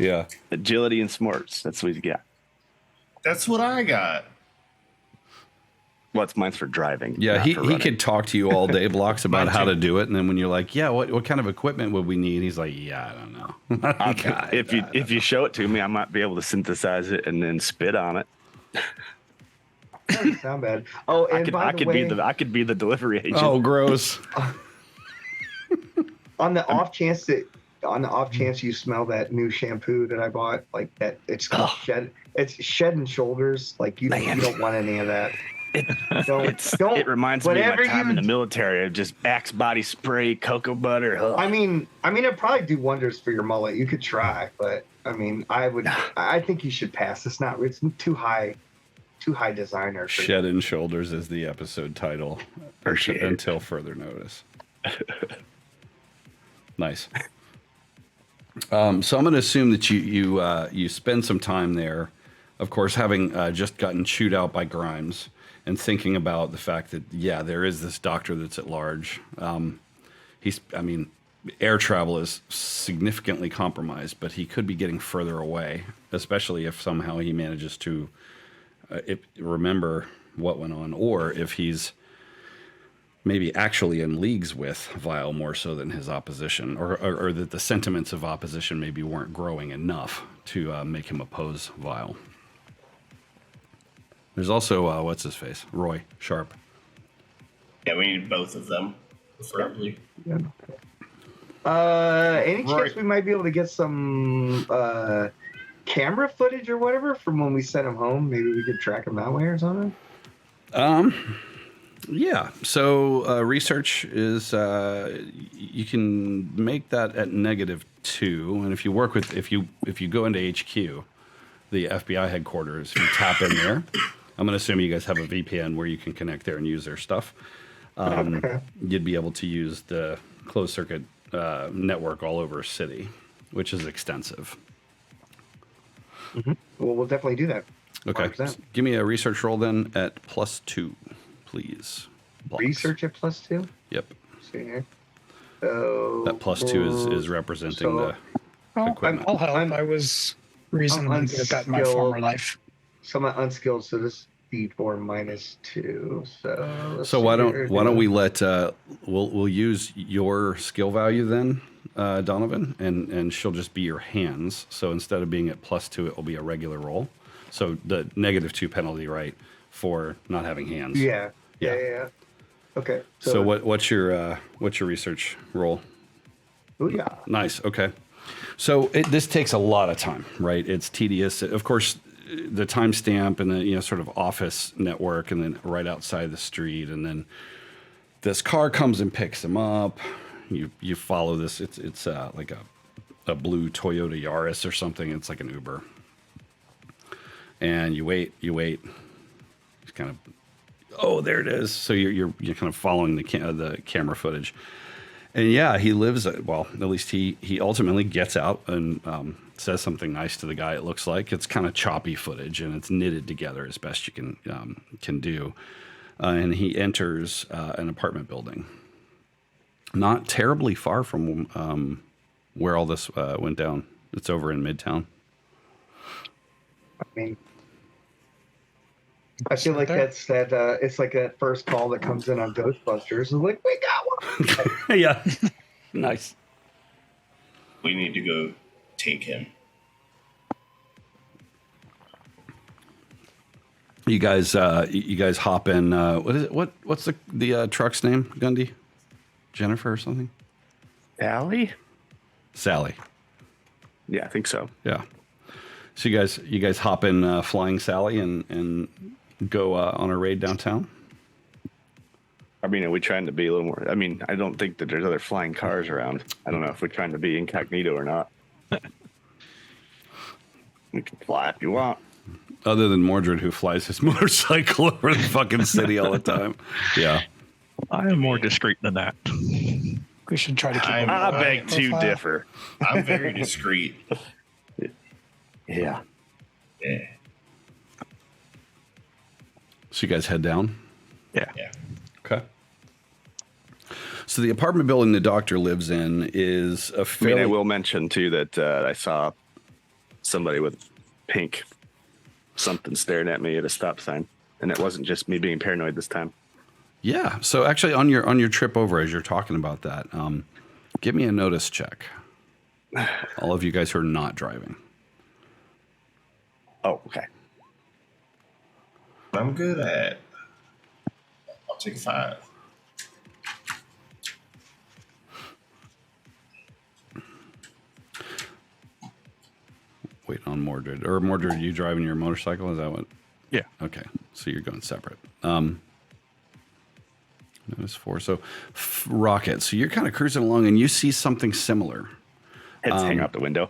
Yeah. Agility and smarts. That's what he's got. That's what I got. Well, it's mine's for driving. Yeah, he running. could talk to you all day blocks about how to do it, and then when you're like, yeah, what kind of equipment would we need? He's like, yeah, I don't know. If you show it to me, I might be able to synthesize it and then spit on it. Doesn't sound bad. Oh, and I could be the delivery agent. Oh, gross. On the off chance you smell that new shampoo that I bought, like that, it's called It's Shed and Shoulders. Like you don't want any of that. It reminds me of my time in the military of just Axe body spray, cocoa butter. Ugh. I mean, it'd probably do wonders for your mullet. You could try, but I mean, I think you should pass. It's too high designer. Shed and Shoulders is the episode title until further notice. Nice. So I'm going to assume that you spend some time there, of course, having just gotten chewed out by Grimes and thinking about the fact that, yeah, there is this doctor that's at large. Air travel is significantly compromised, but he could be getting further away, especially if somehow he manages to remember what went on, or if he's maybe actually in leagues with VILE more so than his opposition, or that the sentiments of opposition maybe weren't growing enough to make him oppose VILE. There's also, what's his face? Roy Sharp. Yeah, we need both of them, preferably. Yeah. Any chance we might be able to get some camera footage or whatever from when we sent him home? Maybe we could track him that way or something? Yeah. So research is you can make that at -2, and if you work with if you go into HQ, the FBI headquarters, if you tap in there, I'm going to assume you guys have a VPN where you can connect there and use their stuff. Okay. You'd be able to use the closed circuit network all over a city, which is extensive. Mm-hmm. Well, we'll definitely do that. Okay. 100%. Give me a research roll then at +2, please. Blocks. Research at +2? Yep. Let's see here. So, That +2 is representing the equipment. I'll help. I was reasonably good at that in my former life. So I'm unskilled, so this D4 -2. So why don't we let we'll use your skill value then, Donovan, and she'll just be your hands. So instead of being at +2, it will be a regular roll. So the -2 penalty, right, for not having hands. Yeah. Okay. So what's your research roll? Oh yeah. Nice. Okay. So this takes a lot of time, right? It's tedious. Of course, the timestamp and the sort of office network, and then right outside the street, and then this car comes and picks him up. You follow this. It's like a blue Toyota Yaris or something. It's like an Uber. And you wait. It's kind of, oh, there it is. So you're kind of following the camera footage. And yeah, he lives, well, at least he ultimately gets out and says something nice to the guy, it looks like. It's kind of choppy footage, and it's knitted together as best you can do. And he enters an apartment building. Not terribly far from where all this went down. It's over in Midtown. I mean, I feel like that's that. It's like that first call that comes in on Ghostbusters. It's like, we got one. Yeah. Nice. We need to go take him. You guys hop in. What is it? What's the truck's name? Gundy? Jennifer or something? Sally. Yeah, I think so. Yeah. So you guys hop in Flying Sally and go on a raid downtown? I mean, are we trying to be a little more? I mean, I don't think that there's other flying cars around. I don't know if we're trying to be incognito or not. We can fly if you want. Other than Mordred, who flies his motorcycle over the fucking city all the time. Yeah. I am more discreet than that. We should try to keep. I beg to profile. differ. I'm very discreet. Yeah. Yeah. So you guys head down? Yeah. Okay. So the apartment building the doctor lives in is a fairly... I will mention, too, that I saw somebody with pink something staring at me at a stop sign. And it wasn't just me being paranoid this time. Yeah. So actually on your trip over, as you're talking about that, give me a notice check. All of you guys who are not driving. Oh, okay. I'm good at. I'll take a 5. Wait on Mordred. Or Mordred, are you driving your motorcycle? Is that what? Yeah. Okay. So you're going separate. Notice 4. So Rocket. So you're kind of cruising along and you see something similar. Heads hang out the window.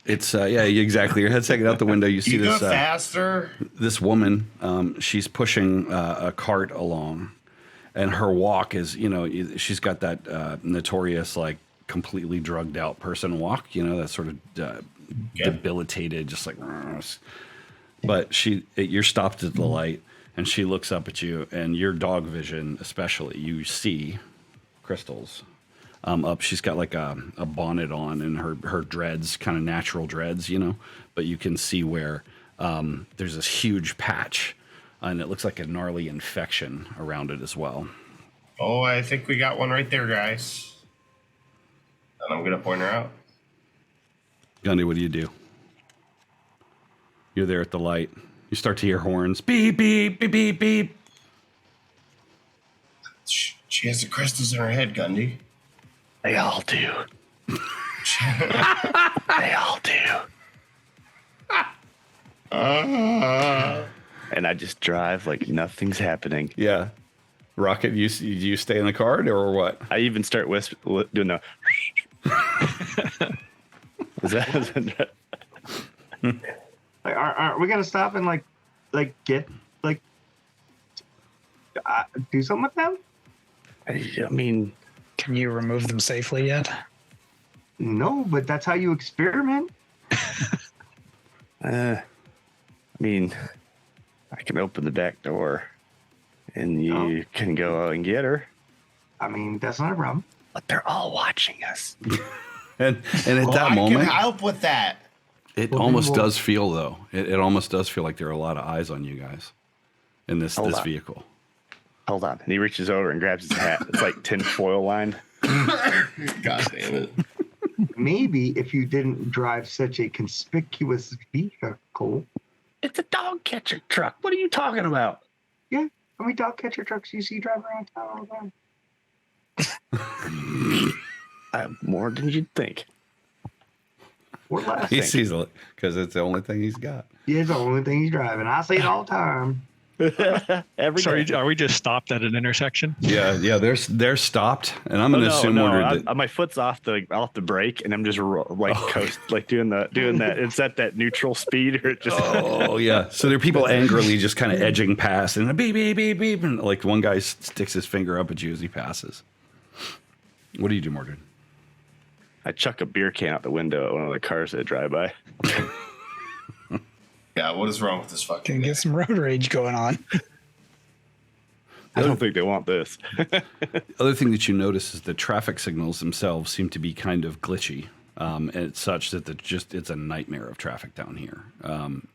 It's yeah, exactly. Your head's hanging out the window. You see You go this faster. this woman. She's pushing a cart along, and her walk is, she's got that notorious like completely drugged out person walk. That sort of debilitated, just like. But you're stopped at the light, and she looks up at you, and your dog vision, especially, you see crystals. Up, she's got like a bonnet on, and her dreads, kind of natural dreads, but you can see where there's this huge patch and it looks like a gnarly infection around it as well. Oh, I think we got one right there, guys. And I'm going to point her out. Gundy, what do? You're there at the light. You start to hear horns. Beep, beep, beep, beep, beep. She has the crystals in her head, Gundy. They all do. They all do. And I just drive like nothing's happening. Yeah. Rocket, you stay in the car or what? I even start doing the. Is that? Are we gonna stop and get do something with them? I mean, Can you remove them safely yet? No, but that's how you experiment. I mean, I can open the back door, and you can go and get her. I mean, that's not a problem. But they're all watching us. And at that I moment, can help with that. it almost does feel though. It almost does feel like there are a lot of eyes on you guys in this Hold on. vehicle. Hold on. And he reaches over and grabs his hat. It's like tinfoil lined. God damn it. Maybe if you didn't drive such a conspicuous vehicle. It's a dog catcher truck. What are you talking about? Yeah, how many dog catcher trucks you see driving around town all the time? I have more than you'd think. Or less. He sees it because it's the only thing he's got. Yeah, it's the only thing he's driving. I see it all the time. Every So day. are we just stopped at an intersection? Yeah. They're stopped, and I'm gonna assume order that. My foot's off the brake, and I'm just coast doing that. It's at that neutral speed, or it just. Oh yeah. So there are people angrily just kind of edging past, and beep beep beep beep, and like one guy sticks his finger up at you as he passes. What do you do, Mordred? I chuck a beer can out the window at one of the cars that drive by. Yeah, what is wrong with this fucking Can guy? get some road rage going on. I don't think they want this. Other thing that you notice is the traffic signals themselves seem to be kind of glitchy. And it's such that it's a nightmare of traffic down here.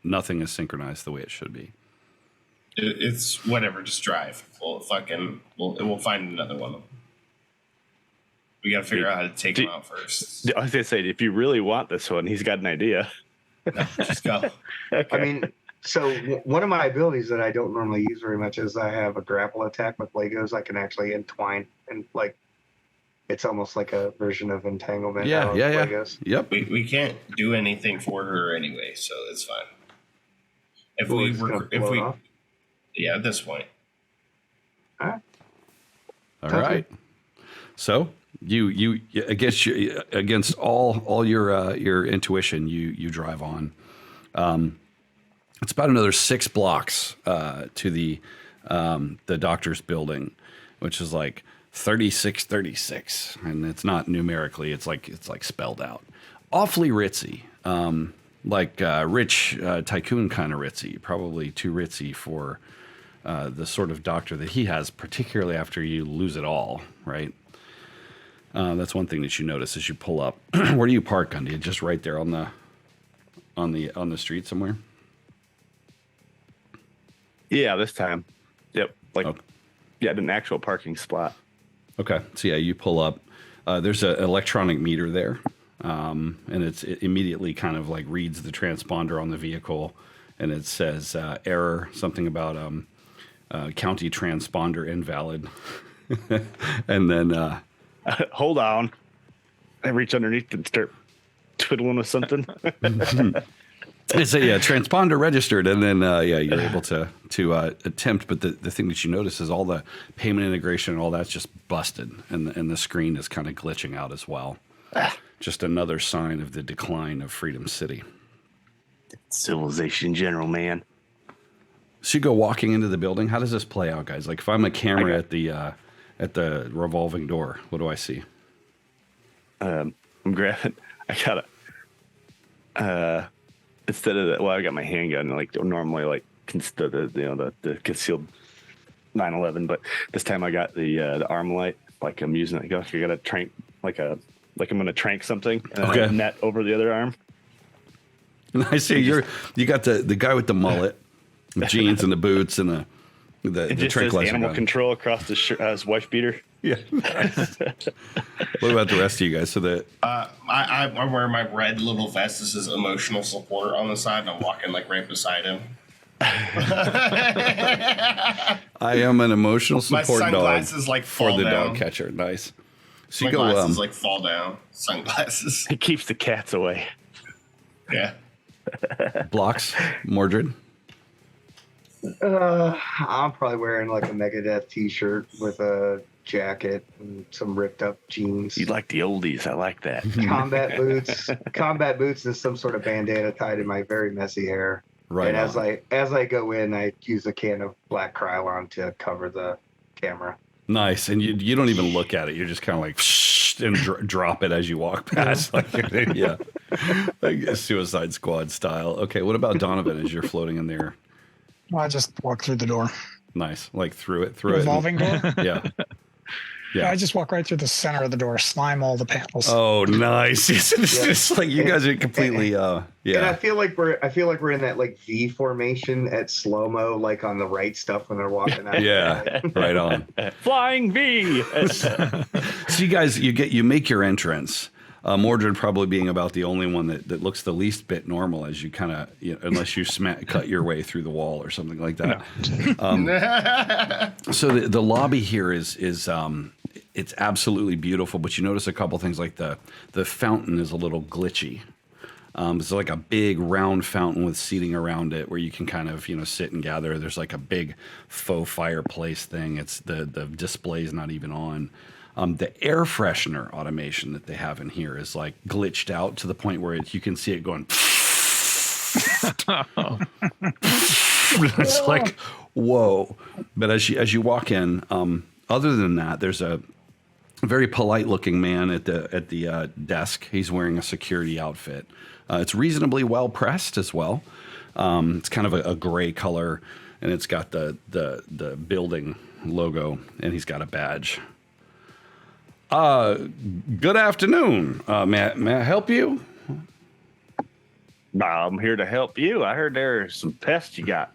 Nothing is synchronized the way it should be. It's whatever, just drive. We'll find another one. We gotta figure out how to take him out first. I was gonna say, if you really want this one, he's got an idea. No, just go. Okay. I mean, so one of my abilities that I don't normally use very much is I have a grapple attack with Legos. I can actually entwine and it's almost like a version of entanglement. Yeah. Legos. Yep. We can't do anything for her anyway, so it's fine. At this point. All right. So you against all your intuition, you drive on. It's about another 6 blocks to the doctor's building, which is like 3636, and it's not numerically. It's like spelled out. Awfully ritzy, rich tycoon kind of ritzy. Probably too ritzy for the sort of doctor that he has, particularly after you lose it all, right? That's one thing that you notice as you pull up. Where do you park, Gundy? Just right there on the street somewhere? Yeah, this time. Yep. An actual parking spot. Okay. So yeah, you pull up. There's an electronic meter there, and it immediately kind of like reads the transponder on the vehicle, and it says error, something about county transponder invalid, and then. Hold on. I reach underneath and start twiddling with something. It's a transponder registered, and then you're able to attempt. But the thing that you notice is all the payment integration and all that's just busted, and the screen is kind of glitching out as well. Just another sign of the decline of Freedom City. Civilization in general, man. So you go walking into the building. How does this play out, guys? Like if I'm a camera at the revolving door, what do I see? I'm grabbing. I gotta. Instead of that, I got my handgun like normally, like the concealed 911, but this time I got the arm light. Like I'm using it. I got a trank, like I'm gonna trank something, and then a net over the other arm. And I see you got the guy with the mullet. jeans and the boots and the It just says tranquilizer animal gun. control across his wife beater. Yeah. What about the rest of you guys? So that I wear my red little vest. This is emotional support on the side, and I'm walking like right beside him. I am an emotional My support dog sunglasses like for fall the down. dog catcher. Nice. So My you go. glasses like fall down. Sunglasses. It keeps the cats away. Yeah. Blocks, Mordred. I'm probably wearing like a Megadeth t-shirt with a jacket and some ripped up jeans. You like the oldies. I like that. Combat boots and some sort of bandana tied in my very messy hair. Right. And on. as I go in, I use a can of black Krylon to cover the camera. Nice. And you don't even look at it. You're just kind of like and drop it as you walk past. Like, yeah. Like Suicide Squad style. Okay. What about Donovan as you're floating in there? Well, I just walk through the door. Nice. Like through it. Revolving door? Yeah. Yeah. I just walk right through the center of the door, slime all the panels. Oh, nice. It's like you guys are completely And I feel like we're in that like V formation at slow mo, like on the right stuff when they're walking out. Yeah, right on. Flying V. So you guys, you make your entrance. Mordred probably being about the only one that looks the least bit normal as you kind of, unless you cut your way through the wall or something like that. So the lobby here is it's absolutely beautiful, but you notice a couple things like the fountain is a little glitchy. It's like a big round fountain with seating around it where you can kind of, sit and gather. There's like a big faux fireplace thing. It's the display's not even on. The air freshener automation that they have in here is like glitched out to the point where you can see it going. It's like, whoa. But as you walk in, other than that, there's a very polite looking man at the desk. He's wearing a security outfit. It's reasonably well pressed as well. It's kind of a gray color, and it's got the building logo, and he's got a badge. Good afternoon. May I help you? I'm here to help you. I heard there's some pests you got.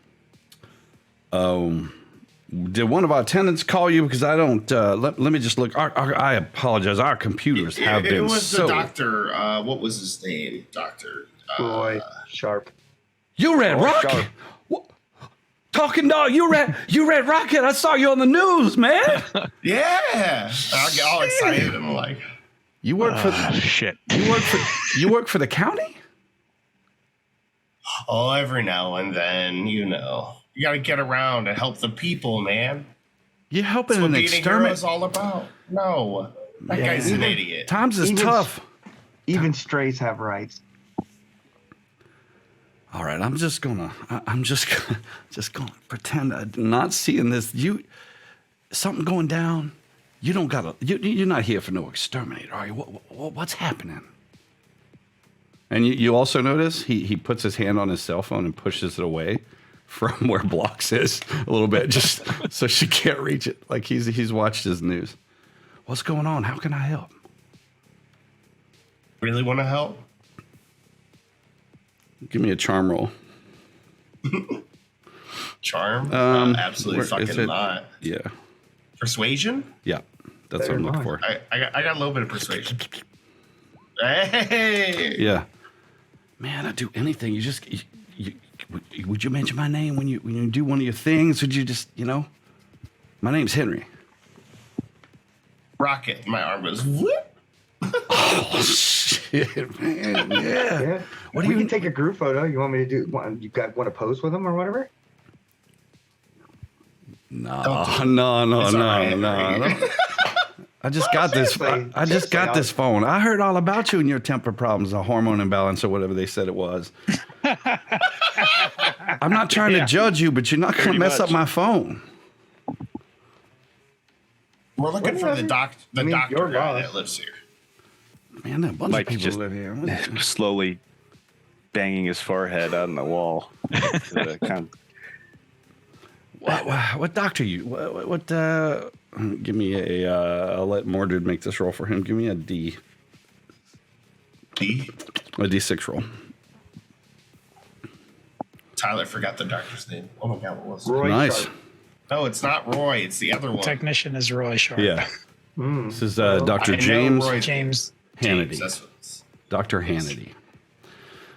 Did one of our tenants call you? Because I don't. Let me just look. I apologize. Our computers have been It was so. the doctor. What was his name? Doctor. Roy Sharp. You read Rocket? Sharp. What? Talking dog. You read Rocket? I saw you on the news, man. Yeah. I get all excited. I'm like, You work for Shit. you work for the county? oh, every now and then, you got to get around and help the people, man. You're helping That's an what being a hero exterminate. is all about. No, that guy's an idiot. Times is Even- tough. Even strays have rights. All right, I'm just gonna pretend I'm not seeing this. Something going down. You don't gotta. You're not here for no exterminator, are you? What's happening? And you also notice he puts his hand on his cell phone and pushes it away from where Blocks is a little bit, just so she can't reach it. Like he's watched his news. What's going on? How can I help? Really want to help? Give me a charm roll. Charm? Absolutely where is fucking it? not. Yeah, Persuasion? yeah. That's what I'm looking for. I got a little bit of persuasion. Hey! Yeah. Man, I'd do anything. You just, would you mention my name when you do one of your things? Would you just, my name's Henry. Rocket. My arm goes whoop. Oh, shit, man. Yeah. Yeah. What do We you can take a group photo. You want me to do? Want to pose with them or whatever? No. It's all right. I just got this. I just got this phone. I heard all about you and your temper problems, a hormone imbalance, or whatever they said it was. I'm not trying to judge you, but you're not going to mess up my phone. We're looking for the doctor your guy boss. that lives here. Man, a bunch Mike of people just- live here. Slowly banging his forehead on the wall. What doctor you? What give me a. I'll let Mordred make this roll for him. Give me a D. D. A D6 roll. Tyler forgot the doctor's name. Oh my god, what was it? Roy Nice. Sharp. No, it's not Roy. It's the other one. Technician is Roy Sharp. Yeah. Mm. This is I Dr. know James Roy- James. Hannity. James, that's what it's. Dr. Hannity.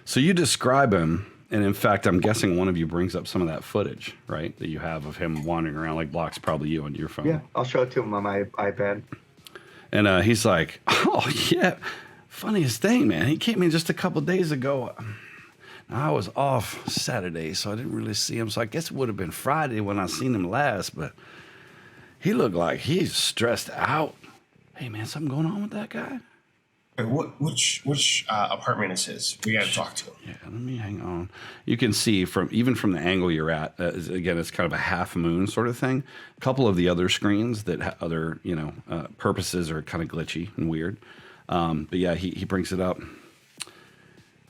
So you describe him, and in fact, I'm guessing one of you brings up some of that footage, right? That you have of him wandering around like blocks, probably you on your phone. Yeah, I'll show it to him on my iPad. And he's like, oh, yeah, funniest thing, man. He came in just a couple days ago. I was off Saturday, so I didn't really see him. So I guess it would have been Friday when I seen him last, but he looked like he's stressed out. Hey, man, something going on with that guy? Which apartment is his? We got to talk to him. Yeah, let me hang on. You can see even from the angle you're at, again, it's kind of a half moon sort of thing. A couple of the other screens that other, purposes are kind of glitchy and weird. But yeah, he brings it up.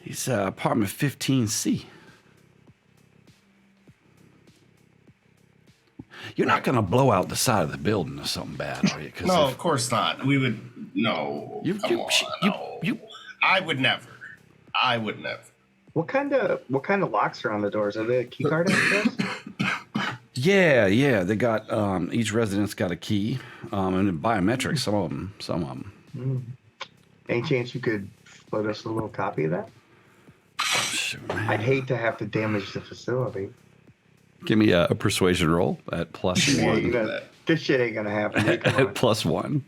He's apartment 15C. You're not going to blow out the side of the building or something bad, are you? No, of course not. We would no. I would never. What kind of locks are on the doors? Are they a key card access? Yeah. They got each resident's got a key, and biometrics. Some of them. Any chance you could float us a little copy of that? Sure, man. I'd hate to have to damage the facility. Give me a persuasion roll at +1. Yeah, this shit ain't gonna happen. Hey, come on. At +1.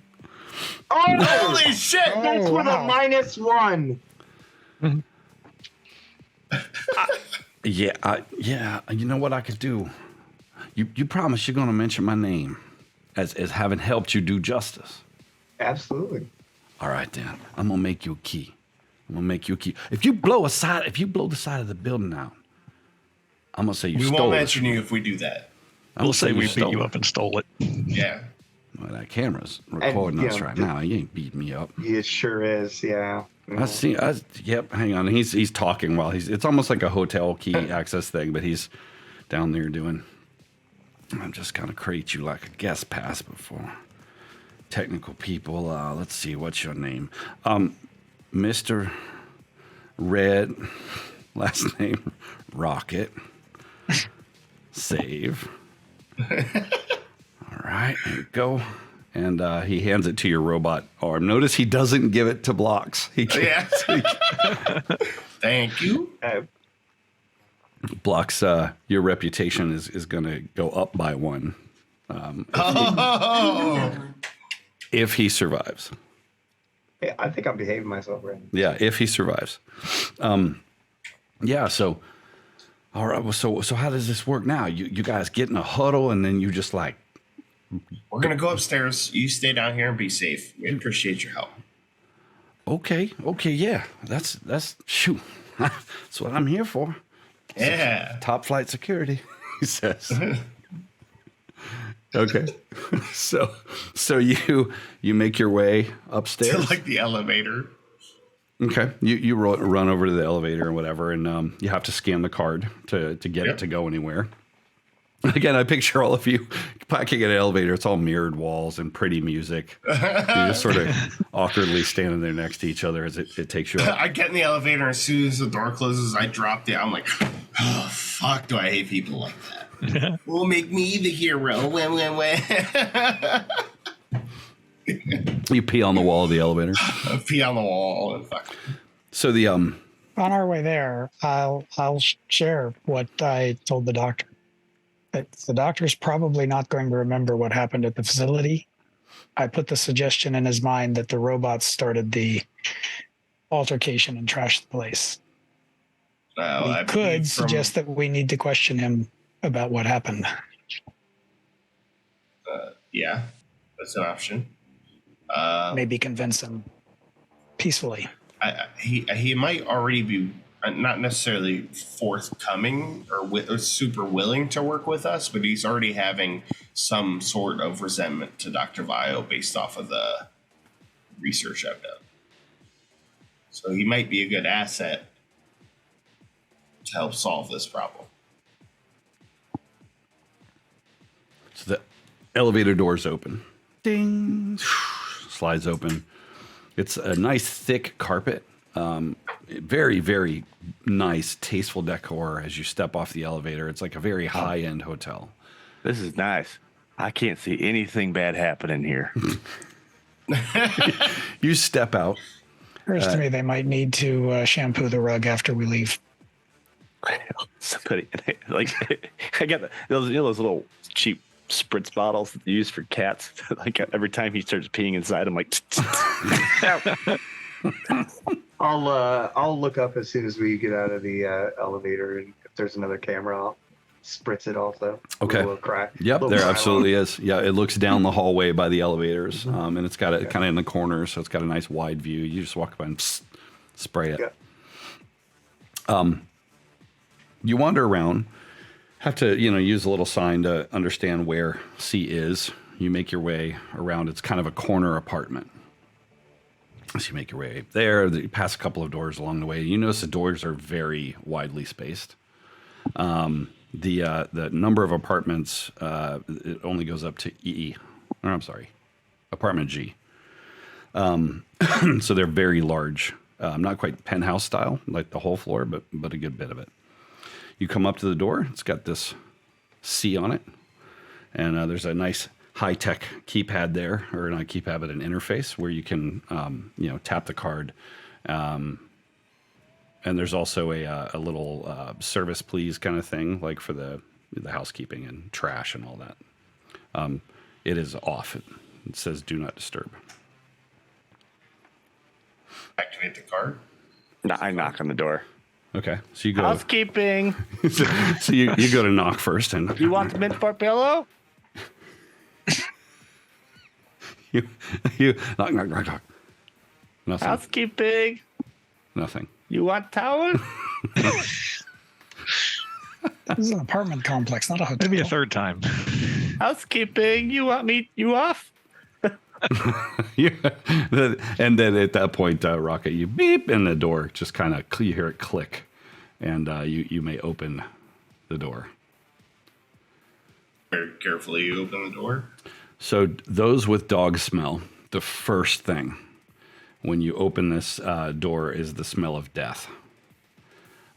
Oh, Holy shit! That's with a -1. Yeah. You know what I could do? You promise you're gonna mention my name as having helped you do justice. Absolutely. All right, then. I'm gonna make you a key. If you blow the side of the building out, I'm gonna say you We stole won't it. mention you if we do that. I'm We'll gonna say say we beat stole you it. up and stole it. Yeah. Well, that camera's recording us right now. You ain't beating me up. It sure is. Yeah. Yep. Hang on. He's talking while it's almost like a hotel key access thing, but he's down there doing. I'm just gonna create you like a guest pass before technical people. Let's see. What's your name? Mr. Red. Last name Rocket. Save. All right. There you go. And he hands it to your robot arm. Notice he doesn't give it to Blocks. Yeah. Thank you. Blocks, your reputation is going to go up by 1 if he survives. Yeah, I think I'm behaving myself right. Yeah, if he survives. Yeah. So, all right. Well, so how does this work now? You guys get in a huddle and then you just like. We're gonna go upstairs. You stay down here and be safe. We appreciate your help. Okay. Yeah. That's shoot. That's what I'm here for. Yeah. Top flight security, he says. Okay. So you make your way upstairs. To like the elevator. Okay. You run over to the elevator or whatever, and you have to scan the card to get it to go anywhere. Again, I picture all of you packing an elevator. It's all mirrored walls and pretty music. You just sort of awkwardly standing there next to each other as it takes you up. I get in the elevator, and as soon as the door closes, I drop down. I'm like, oh, fuck, do I hate people like that? Will make me the hero. You pee on the wall of the elevator. I pee on the wall and fuck. So the On our way there, I'll share what I told the doctor. The doctor's probably not going to remember what happened at the facility. I put the suggestion in his mind that the robots started the altercation and trashed the place. Well, We I could believe suggest that we need to question him about what happened. Yeah, that's an option. Maybe convince him peacefully. He might already be not necessarily forthcoming or super willing to work with us, but he's already having some sort of resentment to Dr. VILE based off of the research I've done. So he might be a good asset to help solve this problem. So the elevator doors open. Ding. Slides open. It's a nice thick carpet very, very nice, tasteful decor as you step off the elevator. It's like a very high-end hotel. This is nice. I can't see anything bad happening here. You step out. Occurs to me they might need to shampoo the rug after we leave. Somebody, like, I got those little cheap spritz bottles that they use for cats. Like every time he starts peeing inside, I'm like, I'll look up as soon as we get out of the elevator, and if there's another camera, I'll spritz it also. Okay. A little crack. Yep, there absolutely is. Yeah, it looks down the hallway by the elevators, and it's got it kind of in the corner, so it's got a nice wide view. You just walk by and spray it. Yeah. You wander around, have to use a little sign to understand where C is. You make your way around. It's kind of a corner apartment. So you make your way there. You pass a couple of doors along the way. You notice the doors are very widely spaced. The number of apartments it only goes up to E. Or I'm sorry, apartment G. So they're very large, not quite penthouse style, like the whole floor, but a good bit of it. You come up to the door. It's got this C on it, and there's a nice high-tech keypad there, or not a keypad, but an interface where you can tap the card. And there's also a little service please kind of thing, like for the housekeeping and trash and all that. It is off. It says do not disturb. Activate the card. I knock on the door. Okay, so you go. Housekeeping. So you go to knock first, and You want the mint for pillow? you knock. Nothing. Housekeeping. Nothing. You want towel? This is an apartment complex, not a hotel. Maybe a third time. Housekeeping. You want me? You off? Yeah. And then at that point, Rocket, you beep, and the door just kind of, you hear it click, and you may open the door. Very carefully, you open the door. So those with dog smell, the first thing when you open this door is the smell of death.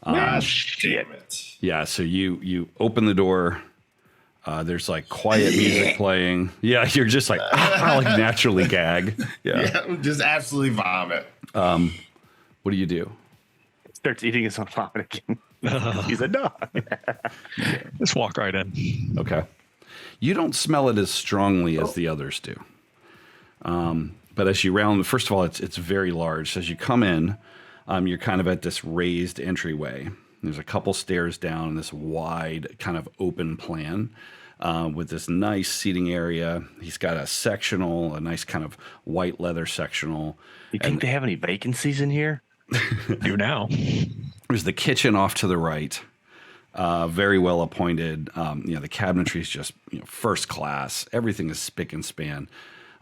Damn it. Yeah, so you open the door. There's like quiet music playing. Yeah, you're just like, like naturally gag. Yeah. Just absolutely vomit. What do you do? Starts eating his own vomit again. He's a dog. Just walk right in. Okay. You don't smell it as strongly as the others do. But as you round, first of all, it's very large. So as you come in, you're kind of at this raised entryway. There's a couple stairs down in this wide kind of open plan with this nice seating area. He's got a sectional, a nice kind of white leather sectional. You think they have any vacancies in here? Do now. There's the kitchen off to the right. Very well appointed. The cabinetry is just first class. Everything is spick and span.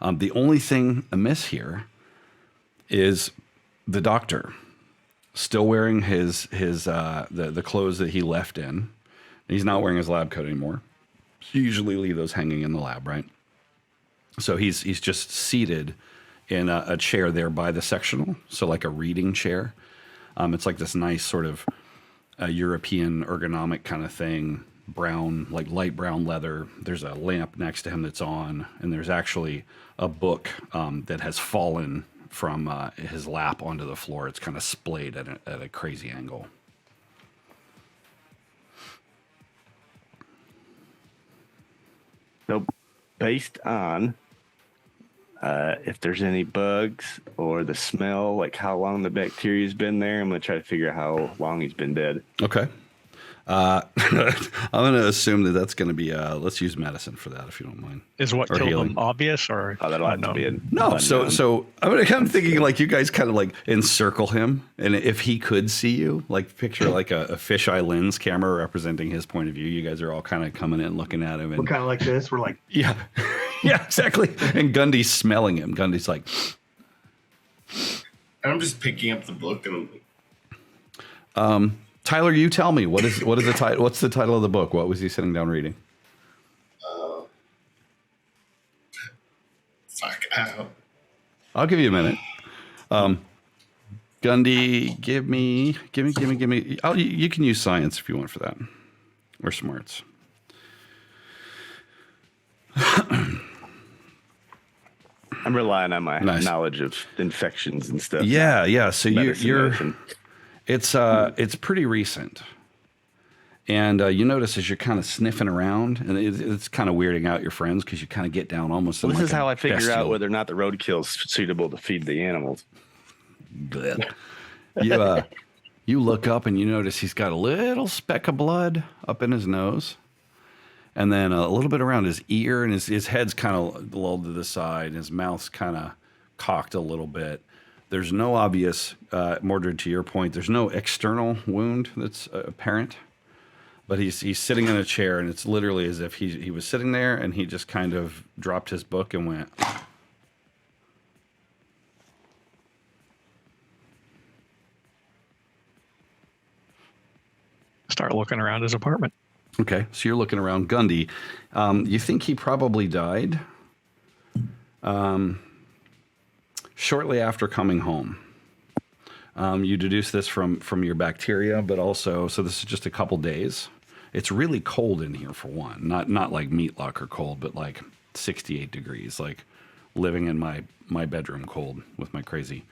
The only thing amiss here is the doctor, still wearing his the clothes that he left in. He's not wearing his lab coat anymore. You usually leave those hanging in the lab, right? So he's just seated in a chair there by the sectional, so like a reading chair. It's like this nice sort of European ergonomic kind of thing, brown, like light brown leather. There's a lamp next to him that's on, and there's actually a book that has fallen from his lap onto the floor. It's kind of splayed at a crazy angle. So, based on if there's any bugs or the smell, like how long the bacteria's been there, I'm going to try to figure out how long he's been dead. Okay. I'm going to assume that that's going to be, let's use medicine for that, if you don't mind. Is what Or killed healing. them obvious or That'll have to be unknown? No, so I'm thinking like you guys kind of like encircle him, and if he could see you, like picture like a fisheye lens camera representing his point of view. You guys are all kind of coming in, looking at him, We're and kind of like this. We're like, yeah, yeah, exactly. And Gundy's smelling him. Gundy's like, And I'm just picking up the book and Tyler, you tell me what is the title? What's the title of the book? What was he sitting down reading? fuck out. I'll give you a minute. Gundy, give me. Oh, you can use science if you want for that, or smarts. I'm relying on my Nice. knowledge of infections and stuff. Yeah. So Medicine. it's pretty recent, and you notice as you're kind of sniffing around, and it's kind of weirding out your friends because you kind of get down almost. Well, in this is like how a I figure out bestial- whether or not the roadkill is suitable to feed the animals. Blech. You look up and you notice he's got a little speck of blood up in his nose, and then a little bit around his ear, and his head's kind of lulled to the side, and his mouth's kind of cocked a little bit. There's no obvious, Mordred, to your point, there's no external wound that's apparent, but he's sitting in a chair, and it's literally as if he was sitting there, and he just kind of dropped his book and went. Start looking around his apartment. Okay, so you're looking around Gundy. You think he probably died shortly after coming home. You deduce this from your bacteria, but also, so this is just a couple days. It's really cold in here for one. Not like meat locker cold, but like 68 degrees, like living in my bedroom cold with my crazy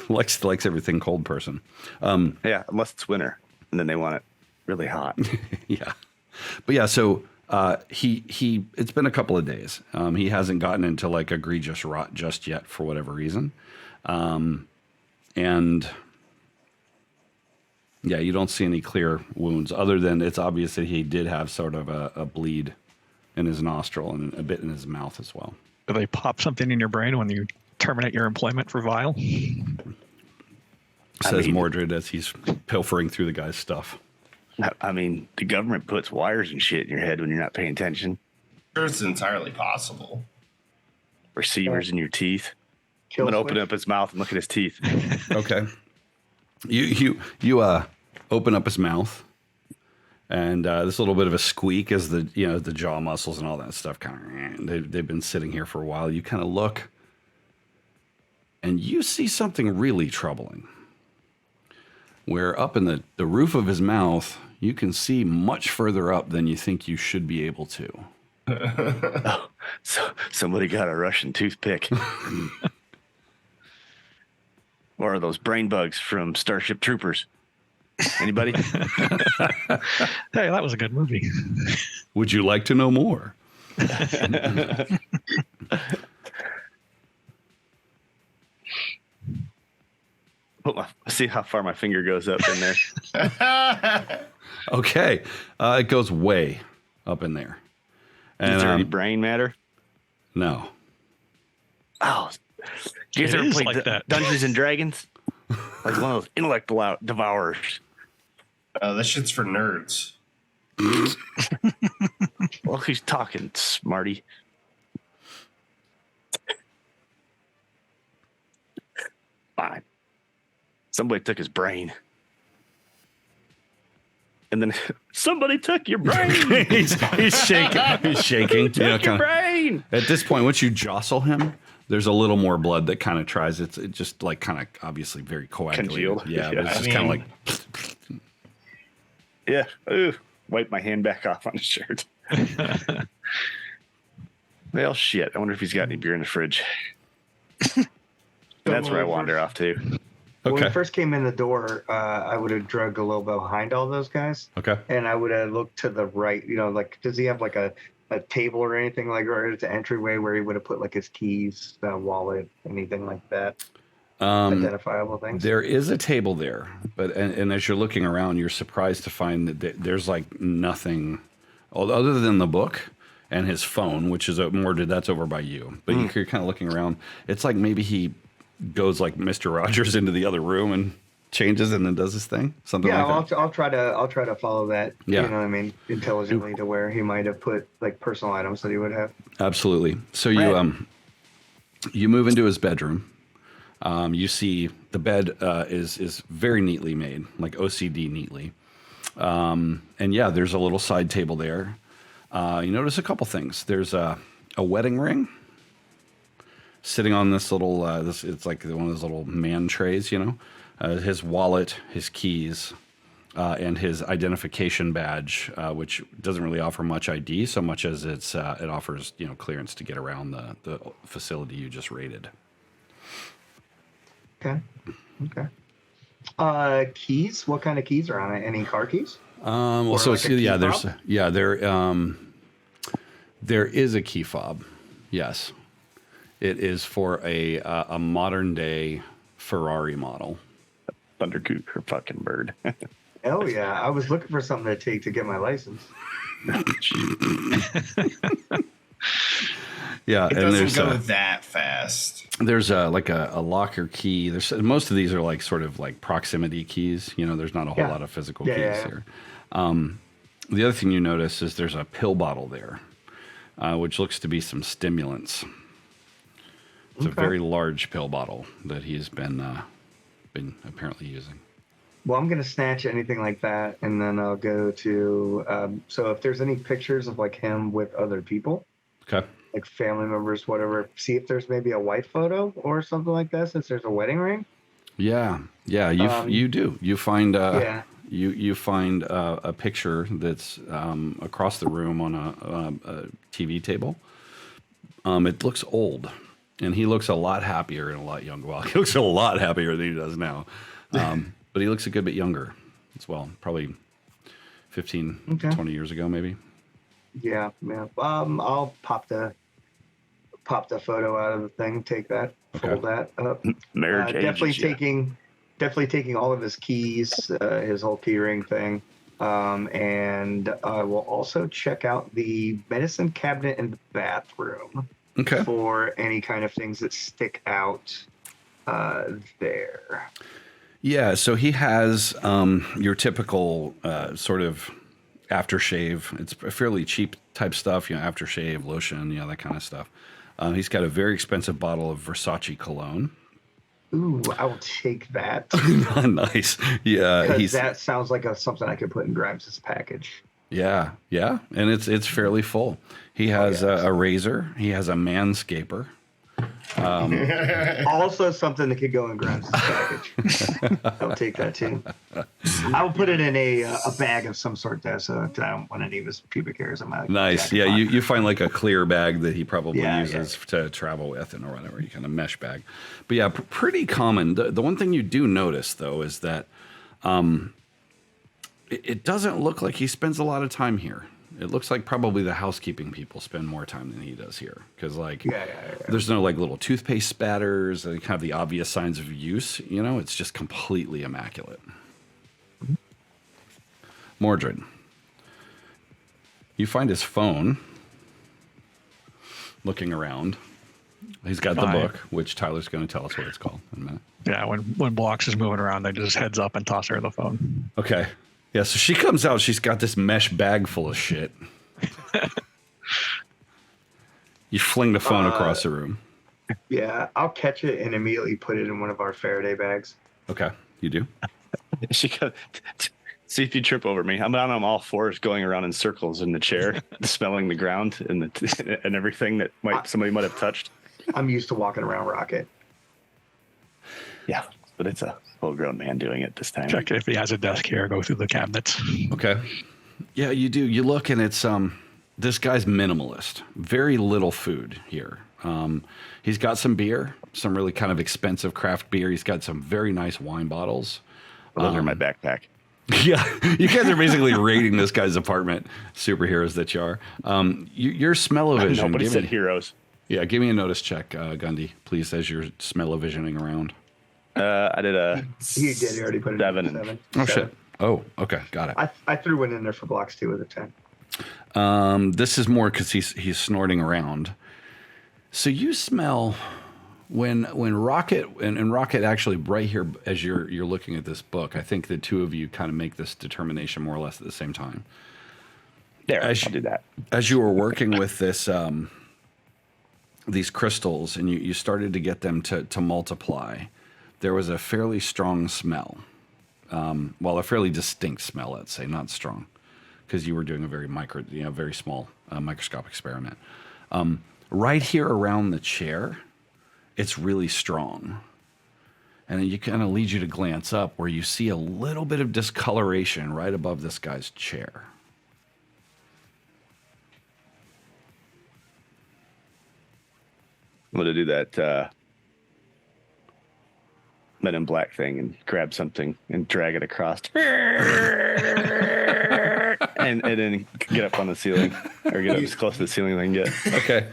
likes everything cold person. Yeah, unless it's winter, and then they want it really hot. Yeah. But yeah, so he it's been a couple of days. He hasn't gotten into like egregious rot just yet for whatever reason. And yeah, you don't see any clear wounds other than it's obvious that he did have sort of a bleed in his nostril and a bit in his mouth as well. Do they pop something in your brain when you terminate your employment for VILE? Says Mordred as he's pilfering through the guy's stuff. I mean, the government puts wires and shit in your head when you're not paying attention. Sure, it's entirely possible. Receivers in your teeth. Kill I'm gonna open switch. up his mouth and look at his teeth. Okay. You open up his mouth, and this little bit of a squeak as the jaw muscles and all that stuff kind of they've been sitting here for a while. You kind of look, and you see something really troubling. Where up in the roof of his mouth, you can see much further up than you think you should be able to. Oh, so somebody got a Russian toothpick. Or are those brain bugs from Starship Troopers? Anybody? Hey, that was a good movie. Would you like to know more? See how far my finger goes up in there. Okay. It goes way up in there. And Is there any brain matter? no. Oh, do you guys It ever is play like that. Dungeons and Dragons? Like one of those intellect devourers. That shit's for nerds. Well, who's talking, smarty? Fine. Somebody took his brain. And then somebody took your brain. he's shaking. He's shaking. Took your kinda- brain. At this point, once you jostle him, there's a little more blood that kind of tries. It just like kind of obviously very coagulated. Congealed. Yeah, Yeah. but it's I just kind of mean- like Yeah. Ooh. Wipe my hand back off on his shirt. Well, shit. I wonder if he's got any beer in the fridge. That's where I wander off to. When okay. we first came in the door, I would have drug a little behind all those guys, Okay. and I would have looked to the right. Like, does he have like a table or anything like right at the entryway where he would have put like his keys, wallet, anything like that? Identifiable things. There is a table there, but and as you're looking around, you're surprised to find that there's like nothing other than the book and his phone, which is that's over by you. But you're kind of looking around. It's like maybe he goes like Mr. Rogers into the other room and changes and then does his thing. Something Yeah, like that. I'll try to follow that. Yeah. You know what I mean, intelligently to where he might have put like personal items that he would have. Absolutely. So Right. you move into his bedroom. You see the bed is very neatly made, like OCD neatly. And yeah, there's a little side table there. You notice a couple things. There's a wedding ring sitting on this little, it's like one of those little man trays, you know, his wallet, his keys, and his identification badge, which doesn't really offer much ID so much as it offers, you know, clearance to get around the facility you just raided. Okay. Keys? What kind of keys are on it? Any car keys? Well, Or so like a it's, yeah, key fob? there is a key fob. Yes, it is for a modern day Ferrari model. Thundercook or fucking bird. Oh yeah, I was looking for something to take to get my license. Yeah, It and doesn't there's go that fast. there's like a locker key. There's most of these are like sort of like proximity keys. You know, there's not a whole Yeah. lot of physical Yeah, keys yeah, yeah. here. The other thing you notice is there's a pill bottle there, which looks to be some stimulants. It's a Okay. very large pill bottle that he's been apparently using. Well, I'm gonna snatch anything like that, and then I'll go to. So if there's any pictures of like him with other people, Okay. like family members, whatever, see if there's maybe a wife photo or something like that, since there's a wedding ring. Yeah. You do. You find Yeah. you find a picture that's across the room on a TV table. It looks old, and he looks a lot happier and a lot younger. Well, he looks a lot happier than he does now, but he looks a good bit younger as well. Probably 15, Okay. 20 years ago, maybe. Yeah. I'll pop the photo out of the thing, take that, fold that up. Marriage Definitely ages ya. taking all of his keys, his whole key ring thing, and I will also check out the medicine cabinet in the bathroom Okay. for any kind of things that stick out there. Yeah, so he has your typical sort of aftershave. It's fairly cheap type stuff, you know, aftershave, lotion, you know, that kind of stuff. He's got a very expensive bottle of Versace cologne. Ooh, I will take that. Nice. Yeah, Because that sounds like something I could put in Grimes' package. yeah, and it's fairly full. He has a razor. He has a manscaper. Also, something that could go in Grimes' package. I'll take that too. I will put it in a bag of some sort there, so that I don't want any of his pubic hairs in my Nice. jacket Yeah, pocket. you find like a clear bag that he probably Yeah, uses to travel with and or whatever, you kind of mesh bag. But yeah, pretty common. The one thing you do notice though is that it doesn't look like he spends a lot of time here. It looks like probably the housekeeping people spend more time than he does here, because like there's no like little toothpaste spatters and kind of the obvious signs of use. You know, it's just completely immaculate. Mordred, you find his phone. Looking around, he's got the Fine. book, which Tyler's going to tell us what it's called in a minute. Yeah, when Blocks is moving around, they just heads up and toss her the phone. Okay. Yeah, so she comes out. She's got this mesh bag full of shit. You fling the phone across the room. Yeah, I'll catch it and immediately put it in one of our Faraday bags. Okay, you do. She goes, see if you trip over me. I'm down on all fours, going around in circles in the chair, smelling the ground and and everything that somebody might have touched. I'm used to walking around Rocket. Yeah, but it's a full-grown man doing it this time. Check if he has a desk here. Go through the cabinets. Okay. Yeah, you do. You look and it's this guy's minimalist. Very little food here. He's got some beer, some really kind of expensive craft beer. He's got some very nice wine bottles. Those are in my backpack. Yeah, you guys are basically raiding this guy's apartment, superheroes that you are. Your smell-o-vision. Nobody said heroes. Yeah, give me a notice check, Gundy, please, as you're smell-o-visioning around. I did a He did. He already put it seven. in 7. Oh, shit. Oh, okay, got it. I threw one in there for Blocks too with a 10. This is more because he's snorting around. So you smell when Rocket and Rocket actually right here as you're looking at this book. I think the two of you kind of make this determination more or less at the same time. There, I As should do that. As you were working with this these crystals and you started to get them to multiply, there was a fairly strong smell. Well, a fairly distinct smell, let's say, not strong, because you were doing a very very small microscopic experiment. Right here around the chair, it's really strong. And then you kind of lead you to glance up where you see a little bit of discoloration right above this guy's chair. I'm going to do that Men in Black thing and grab something and drag it across. and then get up on the ceiling or get up as close to the ceiling as I can get. Okay.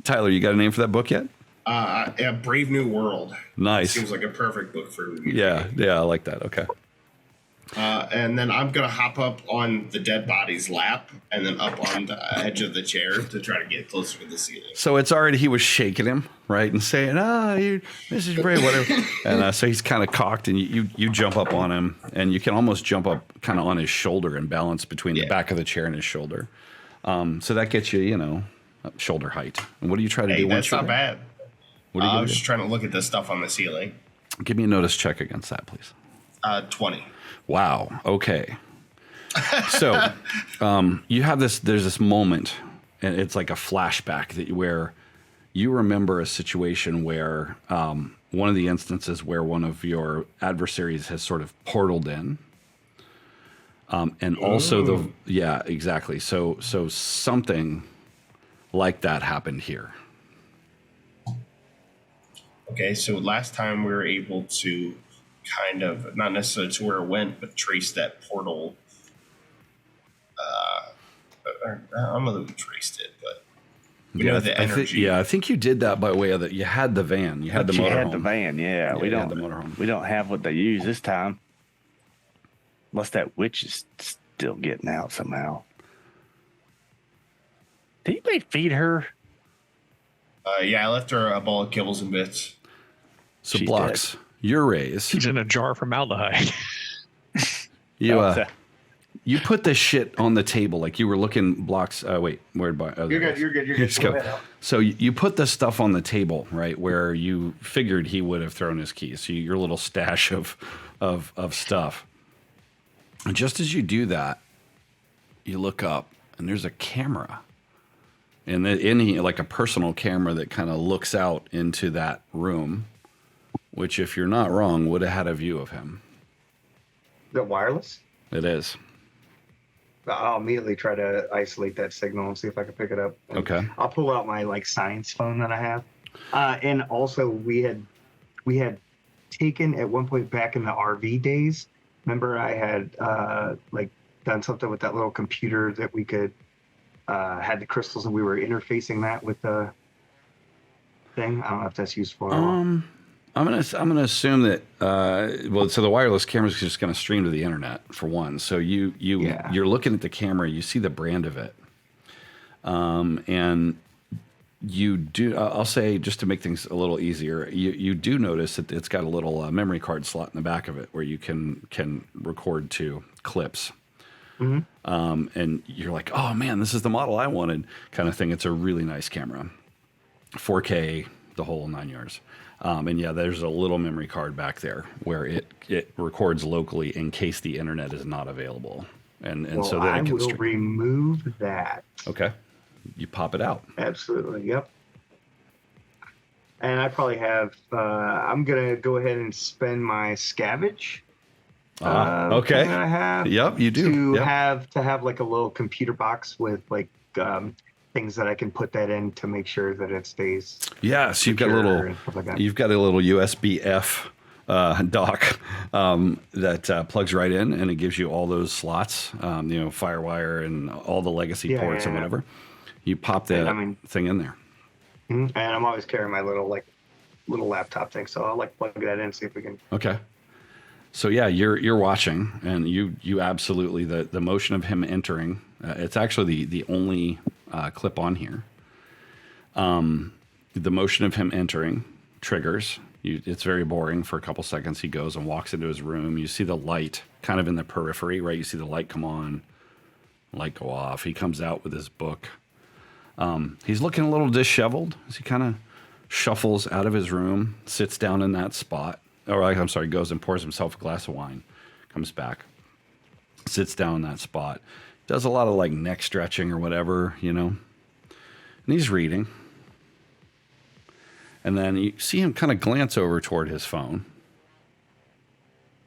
Tyler, you got a name for that book yet? Yeah, Brave New World. Nice. Seems like a perfect book for me. Yeah, I like that. Okay. And then I'm going to hop up on the dead body's lap and then up on the edge of the chair to try to get closer to the ceiling. So it's already, he was shaking him, right? And saying, Mrs. Bray, whatever. And so he's kind of cocked and you jump up on him and you can almost jump up kind of on his shoulder and balance between the back of the chair and his shoulder. So that gets you, shoulder height. And what do you try to do once that's not bad. What are you I was just trying to look at the stuff on the ceiling. Give me a notice check against that, please. 20. Wow. Okay. So you have there's this moment, and it's like a flashback where you remember a situation where one of the instances where one of your adversaries has sort of portaled in. And also exactly. So something like that happened here. Okay, so last time we were able to kind of, not necessarily to where it went, but trace that portal. I don't know that we traced it, but we know the energy. I think you did that by way of you had the van. You had the motorhome. You had the van, yeah. We don't the motorhome. We don't have what they use this time. Unless that witch is still getting out somehow. Did anybody feed her? Yeah, I left her a bowl of kibbles and bits. So She's Blocks, your raise. He's in a jar of formaldehyde. You put this shit on the table like you were looking. Blocks. Wait, where'd You're good. You're good. Let's go. So you put this stuff on the table, right, where you figured he would have thrown his keys. So your little stash of stuff. And just as you do that, you look up and there's a camera. And like a personal camera that kind of looks out into that room, which, if you're not wrong, would have had a view of him. The wireless? It is. I'll immediately try to isolate that signal and see if I can pick it up. And Okay. I'll pull out my science phone that I have. And also we had taken at one point back in the RV days. Remember I had done something with that little computer that we could had the crystals and we were interfacing that with the thing. I don't know if that's useful. I'm gonna assume that so the wireless camera is just gonna stream to the internet for one. So you're looking at the camera, you see the brand of it, and you do. I'll say, just to make things a little easier, you do notice that it's got a little memory card slot in the back of it where you can record to clips. Mm-hmm. And you're like, oh man, this is the model I wanted, kind of thing. It's a really nice camera, 4K, the whole 9 yards. And yeah, there's a little memory card back there where it records locally in case the internet is not available. And so then I will remove that. Okay. You pop it out. Absolutely. Yep. And I probably have, I'm going to go ahead and spend my scavenge. Okay. That I have. Yep, you do. To have like a little computer box with things that I can put that in to make sure that it stays. Yeah, so you've got a little USB-F dock that plugs right in, and it gives you all those slots, FireWire and all the legacy ports and whatever. You pop that thing in there. And I'm always carrying my little laptop thing, so I'll plug that in and see if we can. Okay. So yeah, you're watching, and you absolutely the motion of him entering. It's actually the only clip on here. The motion of him entering triggers. It's very boring for a couple seconds. He goes and walks into his room. You see the light kind of in the periphery, right? You see the light come on, light go off. He comes out with his book. He's looking a little disheveled as he kind of shuffles out of his room, sits down in that spot. Goes and pours himself a glass of wine, comes back, sits down in that spot, does a lot of neck stretching or whatever, and he's reading. And then you see him kind of glance over toward his phone,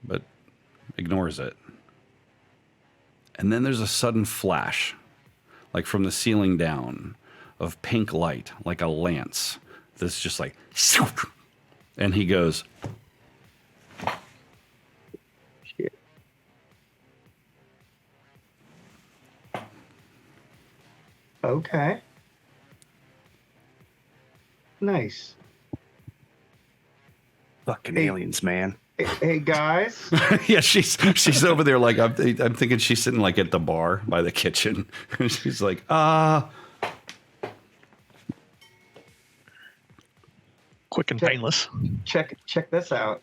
but ignores it. And then there's a sudden flash, like from the ceiling down, of pink light, like a lance. That's just like, and he goes, Shit. Okay. Nice. Fucking Hey. aliens, man. Hey guys. yeah, she's over there like I'm thinking she's sitting like at the bar by the kitchen. She's like, Quick and painless. check this out.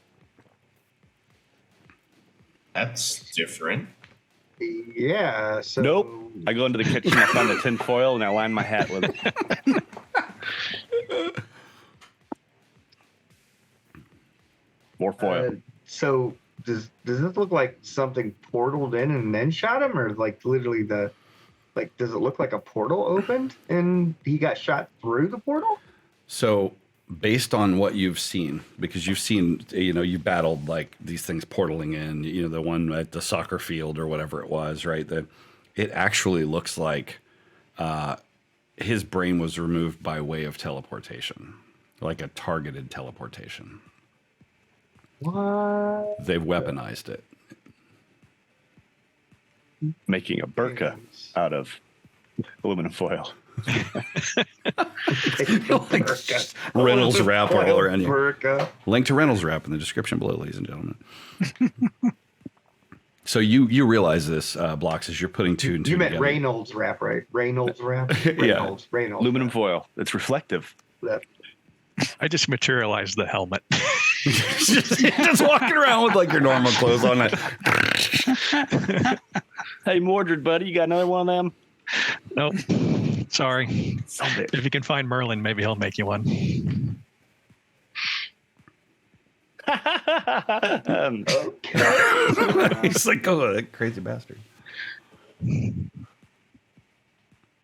That's different. Yeah. So Nope. I go into the kitchen, I find the tin foil, and I line my hat with it. More foil. So does this look like something portaled in and then shot him, or like literally does it look like a portal opened and he got shot through the portal? so based on what you've seen, because you've seen, you battled like these things portaling in, the one at the soccer field or whatever it was, right? It actually looks like his brain was removed by way of teleportation, like a targeted teleportation. What? They've weaponized it. Making a burqa out of aluminum foil. Reynolds wrap all around you. Burqa. Link to Reynolds wrap in the description below, ladies and gentlemen. So you realize this, Blocks, as you're putting two and two You meant together. Reynolds wrap, right? Reynolds wrap. Yeah. Reynolds. Aluminum foil. It's reflective. That- I just materialized the helmet. just walking around with like your normal clothes on. Hey, Mordred, buddy, you got another one of them? Nope. Sorry. Someday. If you can find Merlin, maybe he'll make you one. He's like, oh, that crazy bastard.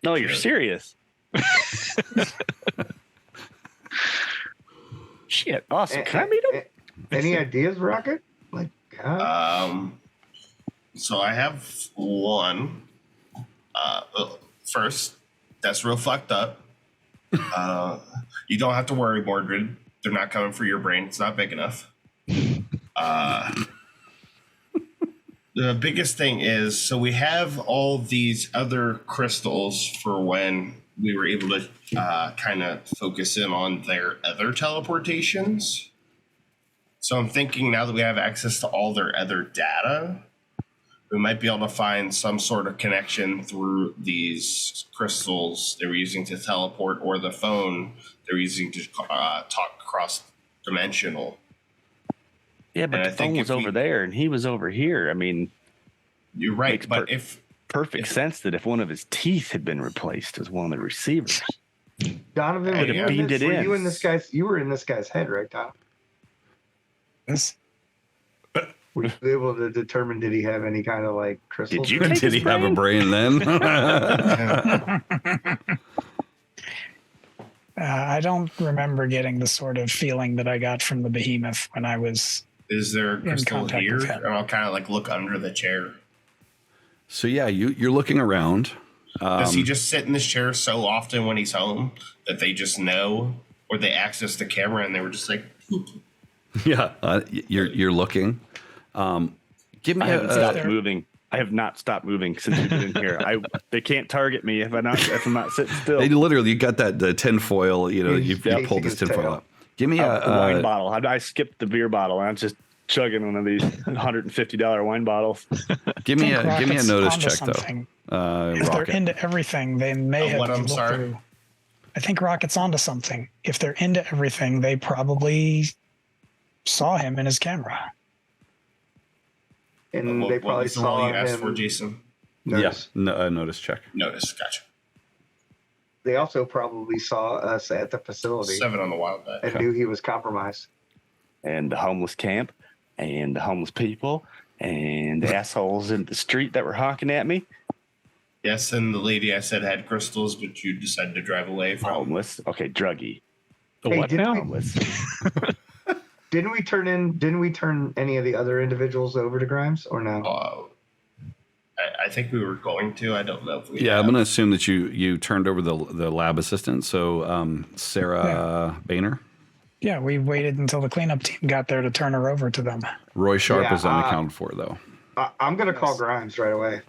No, you're serious. Shit, awesome. Can I meet him? Any ideas, Rocket? Like, So I have one. First, that's real fucked up. You don't have to worry, Mordred. They're not coming for your brain. It's not big enough. The biggest thing is, so we have all these other crystals for when we were able to kind of focus in on their other teleportations. So I'm thinking now that we have access to all their other data, we might be able to find some sort of connection through these crystals they were using to teleport, or the phone they're using to talk cross-dimensional. Yeah, but And I the think phone was if over we- there and he was over here. I mean, You're right, Makes but if perfect sense that if one of his teeth had been replaced as one of the receivers. Donovan, Would have beamed it in. you in this guy's? You were in this guy's head, right, Tom? This Were you able to determine did he have any kind of like crystal? Did you take Did he his have a brain then? I don't remember getting the sort of feeling that I got from the behemoth when I was. is there a crystal contact here, with him. and I'll kind of like look under the chair. So yeah, you're looking around. Does he just sit in this chair so often when he's home that they just know, or they access the camera and they were just like, Yeah, you're looking. Give me I haven't a stopped moving. I have not stopped moving since we've been in here. They can't target me if I'm not sitting still. They literally, you got the tin foil. He's You pulled this chasing tin his foil tail. up. Give me A wine a bottle. I skipped the beer bottle. I'm just chugging one of these $150 wine bottles. give me a Rocket's notice onto check something. though. If they're Rocket. into everything, they may have what? to I'm look sorry? through. I think Rocket's onto something. If they're into everything, they probably saw him in his camera. And what, they what probably was the role saw you asked him. for, Jason? Notice. Yeah, no, notice check. Notice, gotcha. They also probably saw us at the facility 7 on the wild die. and knew he was compromised. And the homeless camp and the homeless people and the assholes in the street that were honking at me. Yes, and the lady I said had crystals, but you decided to drive away from. Homeless. Okay, druggy. The Hey, what didn't now? we- Didn't we turn any of the other individuals over to Grimes or no? I think we were going to. I don't know if we. Yeah, have. I'm going to assume that you turned over the lab assistant. So Sarah Boehner, Yeah, we waited until the cleanup team got there to turn her over to them. Roy Sharp Yeah, is unaccounted for though. I'm gonna call Grimes right away.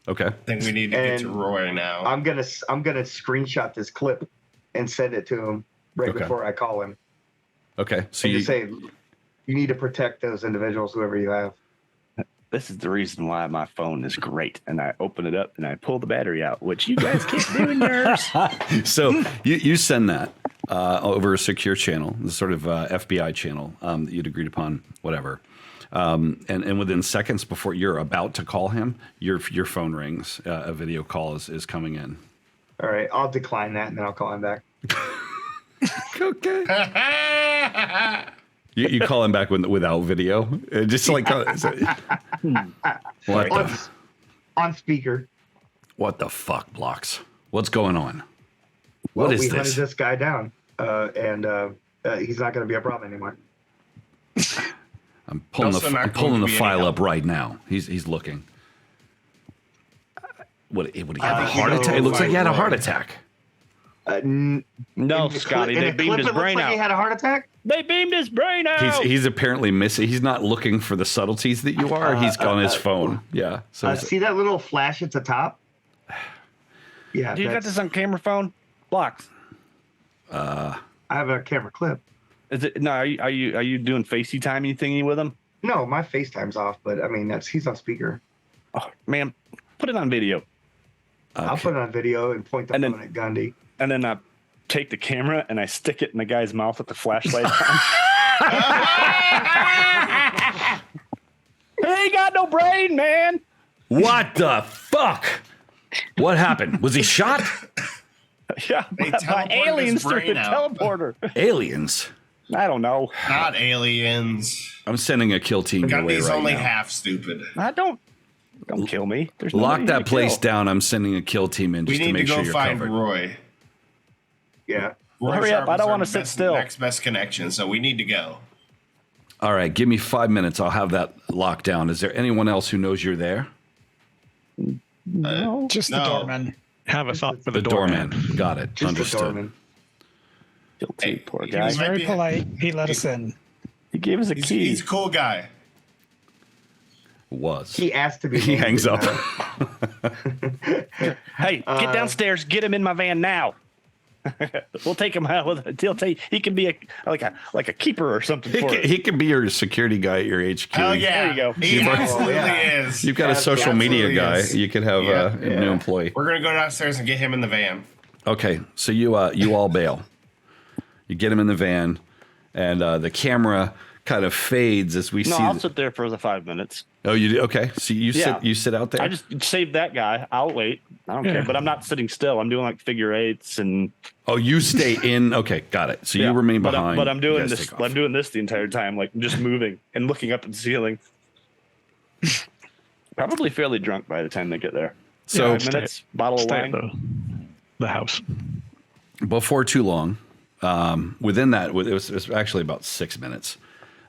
Okay. I think we need to get to And Roy now. I'm gonna screenshot this clip and send it to him right Okay. before I call him. Okay. So And you just say you need to protect those individuals, whoever you have. This is the reason why my phone is great. And I open it up and I pull the battery out, which you guys can't do in yours. so you send that over a secure channel, the sort of FBI channel that you'd agreed upon, whatever. And within seconds before you're about to call him, your phone rings. A video call is coming in. All right, I'll decline that and then I'll call him back. Okay. You call him back without video, just like On speaker. What the fuck, Blocks? What's going on? What Well, is we this? hunted this guy down, and he's not going to be a problem anymore. I'm pulling Also not I'm pulling going the to be file any up right now. He's looking. Would he have a heart you attack? know, It looks like he had a like heart Roy. attack. No, In the Scotty, in they the beamed clip, his it looks brain like out. He had a heart attack. They beamed his brain out. He's apparently missing. He's not looking for the subtleties that you are. He's on his phone. Yeah. So it's- See that little flash at the top? Yeah. Do you got that's- this on camera phone? Blocks. I have a camera clip. Is it? No. Are you doing FaceTime anything with him? No, my FaceTime's off, but I mean he's on speaker. Oh man, put it on video, I'll put it on video and point the And phone then- at Gundy. and then I take the camera and I stick it in the guy's mouth with the flashlight on. He ain't got no brain, man. what the fuck? What happened? Was he shot? Yeah, They by teleported aliens his through the brain out. teleporter. Aliens. I don't know. Not aliens. I'm sending a kill team your way Gundy's right only now. half stupid. I don't kill me. There's Lock nobody that to place kill. down. I'm sending a kill team in We just to need to make go sure you're find covered. Roy. Yeah. Roy Hurry up, Sharp I is don't our wanna sit still. Next best connection, so we need to go. All right, give me 5 minutes. I'll have that locked down. Is there anyone else who knows you're there? No. Just the No. doorman. Have a thought for the, The doorman. doorman. Got it. Just the Understood. doorman. Guilty, Hey, poor he guy. was Very Might be- polite. He let us in. He gave us a key. He's a cool guy. Was. He asked to be. He hangs up. Hey, get downstairs. Get him in my van now. We'll take him out. He can be like a keeper or something. For us. He could be your security guy at your HQ. Hell yeah. There you go. He absolutely is. You've got a social Absolutely media guy. is. You could have Yeah. a new employee. We're going to go downstairs and get him in the van. Okay, so you all bail. You get him in the van, and the camera kind of fades as we No, see. I'll sit there for the 5 minutes. Oh, you do? Okay. So Yeah. you sit out there. I just saved that guy. I'll wait. I don't care. But I'm not sitting still. I'm doing like figure eights and you stay in. Okay, got it. So you remain but behind. But I'm You doing guys this. take off. I'm doing this the entire time, like just moving and looking up at the ceiling. Probably fairly drunk by the time they get there. So 5 minutes, bottle of Stay at wine. the house. before too long, within that, it was actually about 6 minutes.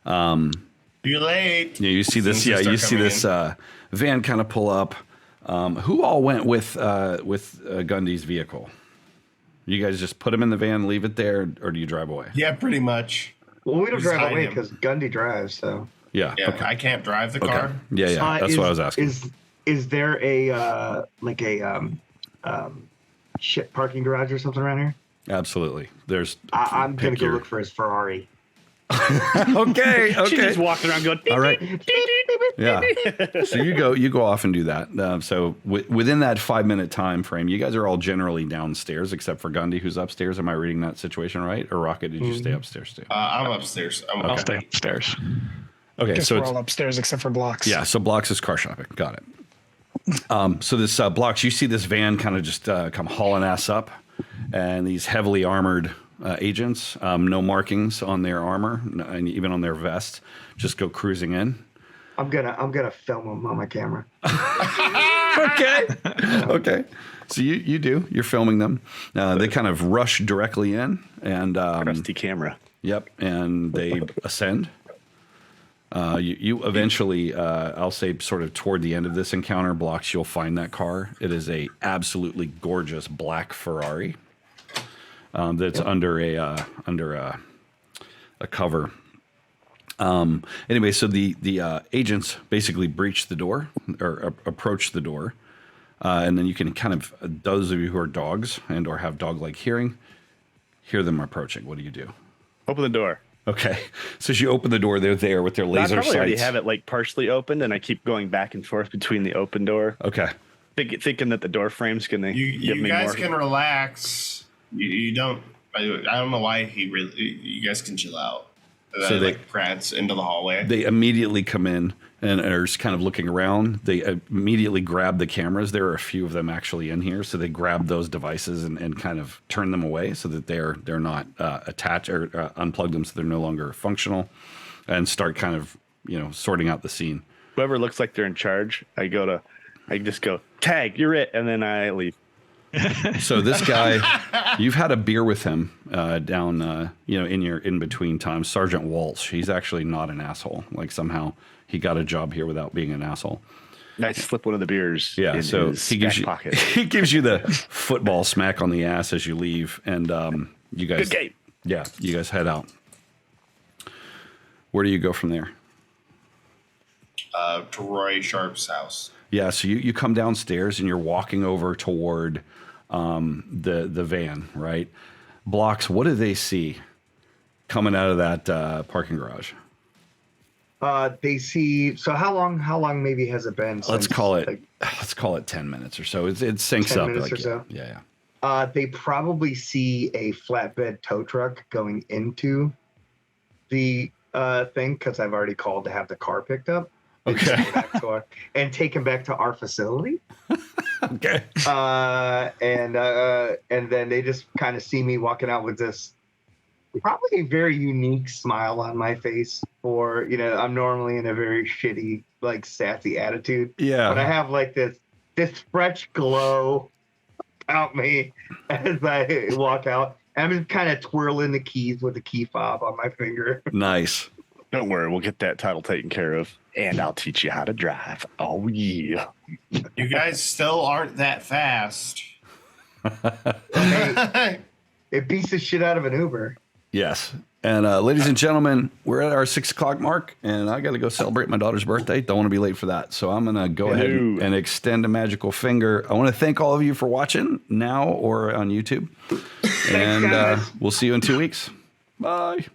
You're late. Yeah, you see this. Since Yeah, they you start see coming this in. van kind of pull up. Who all went with Gundy's vehicle? You guys just put him in the van, leave it there, or do you drive away? Yeah, pretty much. Well, we don't Just drive hide away him. because Gundy drives. So. Yeah. Yeah, Okay. I can't drive the Okay. car. Yeah. That's what I was asking. Is there a shit parking garage or something around here? Absolutely. There's. I'm gonna pick go your- look for his Ferrari. Okay. She's Okay. just walking around going. All right. Yeah. So you go off and do that. So within that 5 minute time frame, you guys are all generally downstairs except for Gundy, who's upstairs. Am I reading that situation right? Or Rocket, did you stay upstairs too? I'm upstairs. I'll stay upstairs. Okay. Guess So we're it's all upstairs except for Blocks. yeah. So Blocks is car shopping. Got it. So this Blocks, you see this van kind of just come hauling ass up, and these heavily armored agents, no markings on their armor and even on their vest, just go cruising in. I'm gonna film him on my camera. Okay. Okay. So you do. You're filming them. They kind of rush directly in, and Rusty camera. Yep, and they ascend. You eventually, I'll say, sort of toward the end of this encounter blocks, you'll find that car. It is a absolutely gorgeous black Ferrari that's under a cover. Anyway, so the agents basically breach the door or approach the door, and then you can kind of, those of you who are dogs and or have dog-like hearing, hear them approaching. What do you do? Open the door. Okay, so as you open the door, they're there with their laser I probably already sights. have it like partially opened, and I keep going back and forth between the open door, Okay, thinking that the door frame's gonna give You me guys more. can relax. You don't. I don't know why he really. You guys can chill out. And So then, they- like prance into the hallway. they immediately come in and are just kind of looking around. They immediately grab the cameras. There are a few of them actually in here, so they grab those devices and kind of turn them away so that they're not attached or unplug them so they're no longer functional, and start kind of sorting out the scene. Whoever looks like they're in charge, I just go tag. You're it, and then I leave. So this guy, you've had a beer with him down, in between times. Sergeant Walsh. He's actually not an asshole. Like somehow he got a job here without being an asshole. I slip one of the beers. Yeah. in So his he gives back you pocket. he gives you the football smack on the ass as you leave, and you guys. Good game. Yeah, you guys head out. Where do you go from there? To Roy Sharp's house. Yeah, so you come downstairs and you're walking over toward the van, right? Blocks, what do they see coming out of that parking garage? They see. So how long maybe has it been? Let's since, call it like, 10 minutes or so. It syncs 10 up. minutes Like, or so? Yeah. they probably see a flatbed tow truck going into the thing because I've already called to have the car picked up. Okay. And taken back to our facility. Okay. And then they just kind of see me walking out with this probably a very unique smile on my face. For I'm normally in a very shitty, like sassy attitude. Yeah. But I have like this fresh glow about me as I walk out. And I'm just kind of twirling the keys with the key fob on my finger. Nice. Don't worry, we'll get that title taken care of, and I'll teach you how to drive. Oh yeah. You guys still aren't that fast. It beats the shit out of an Uber. Yes. And ladies and gentlemen, we're at our 6 o'clock mark, and I got to go celebrate my daughter's birthday. Don't want to be late for that. So I'm going to go ahead and extend a magical finger. I want to thank all of you for watching now or on YouTube. And we'll see you in 2 weeks. Bye.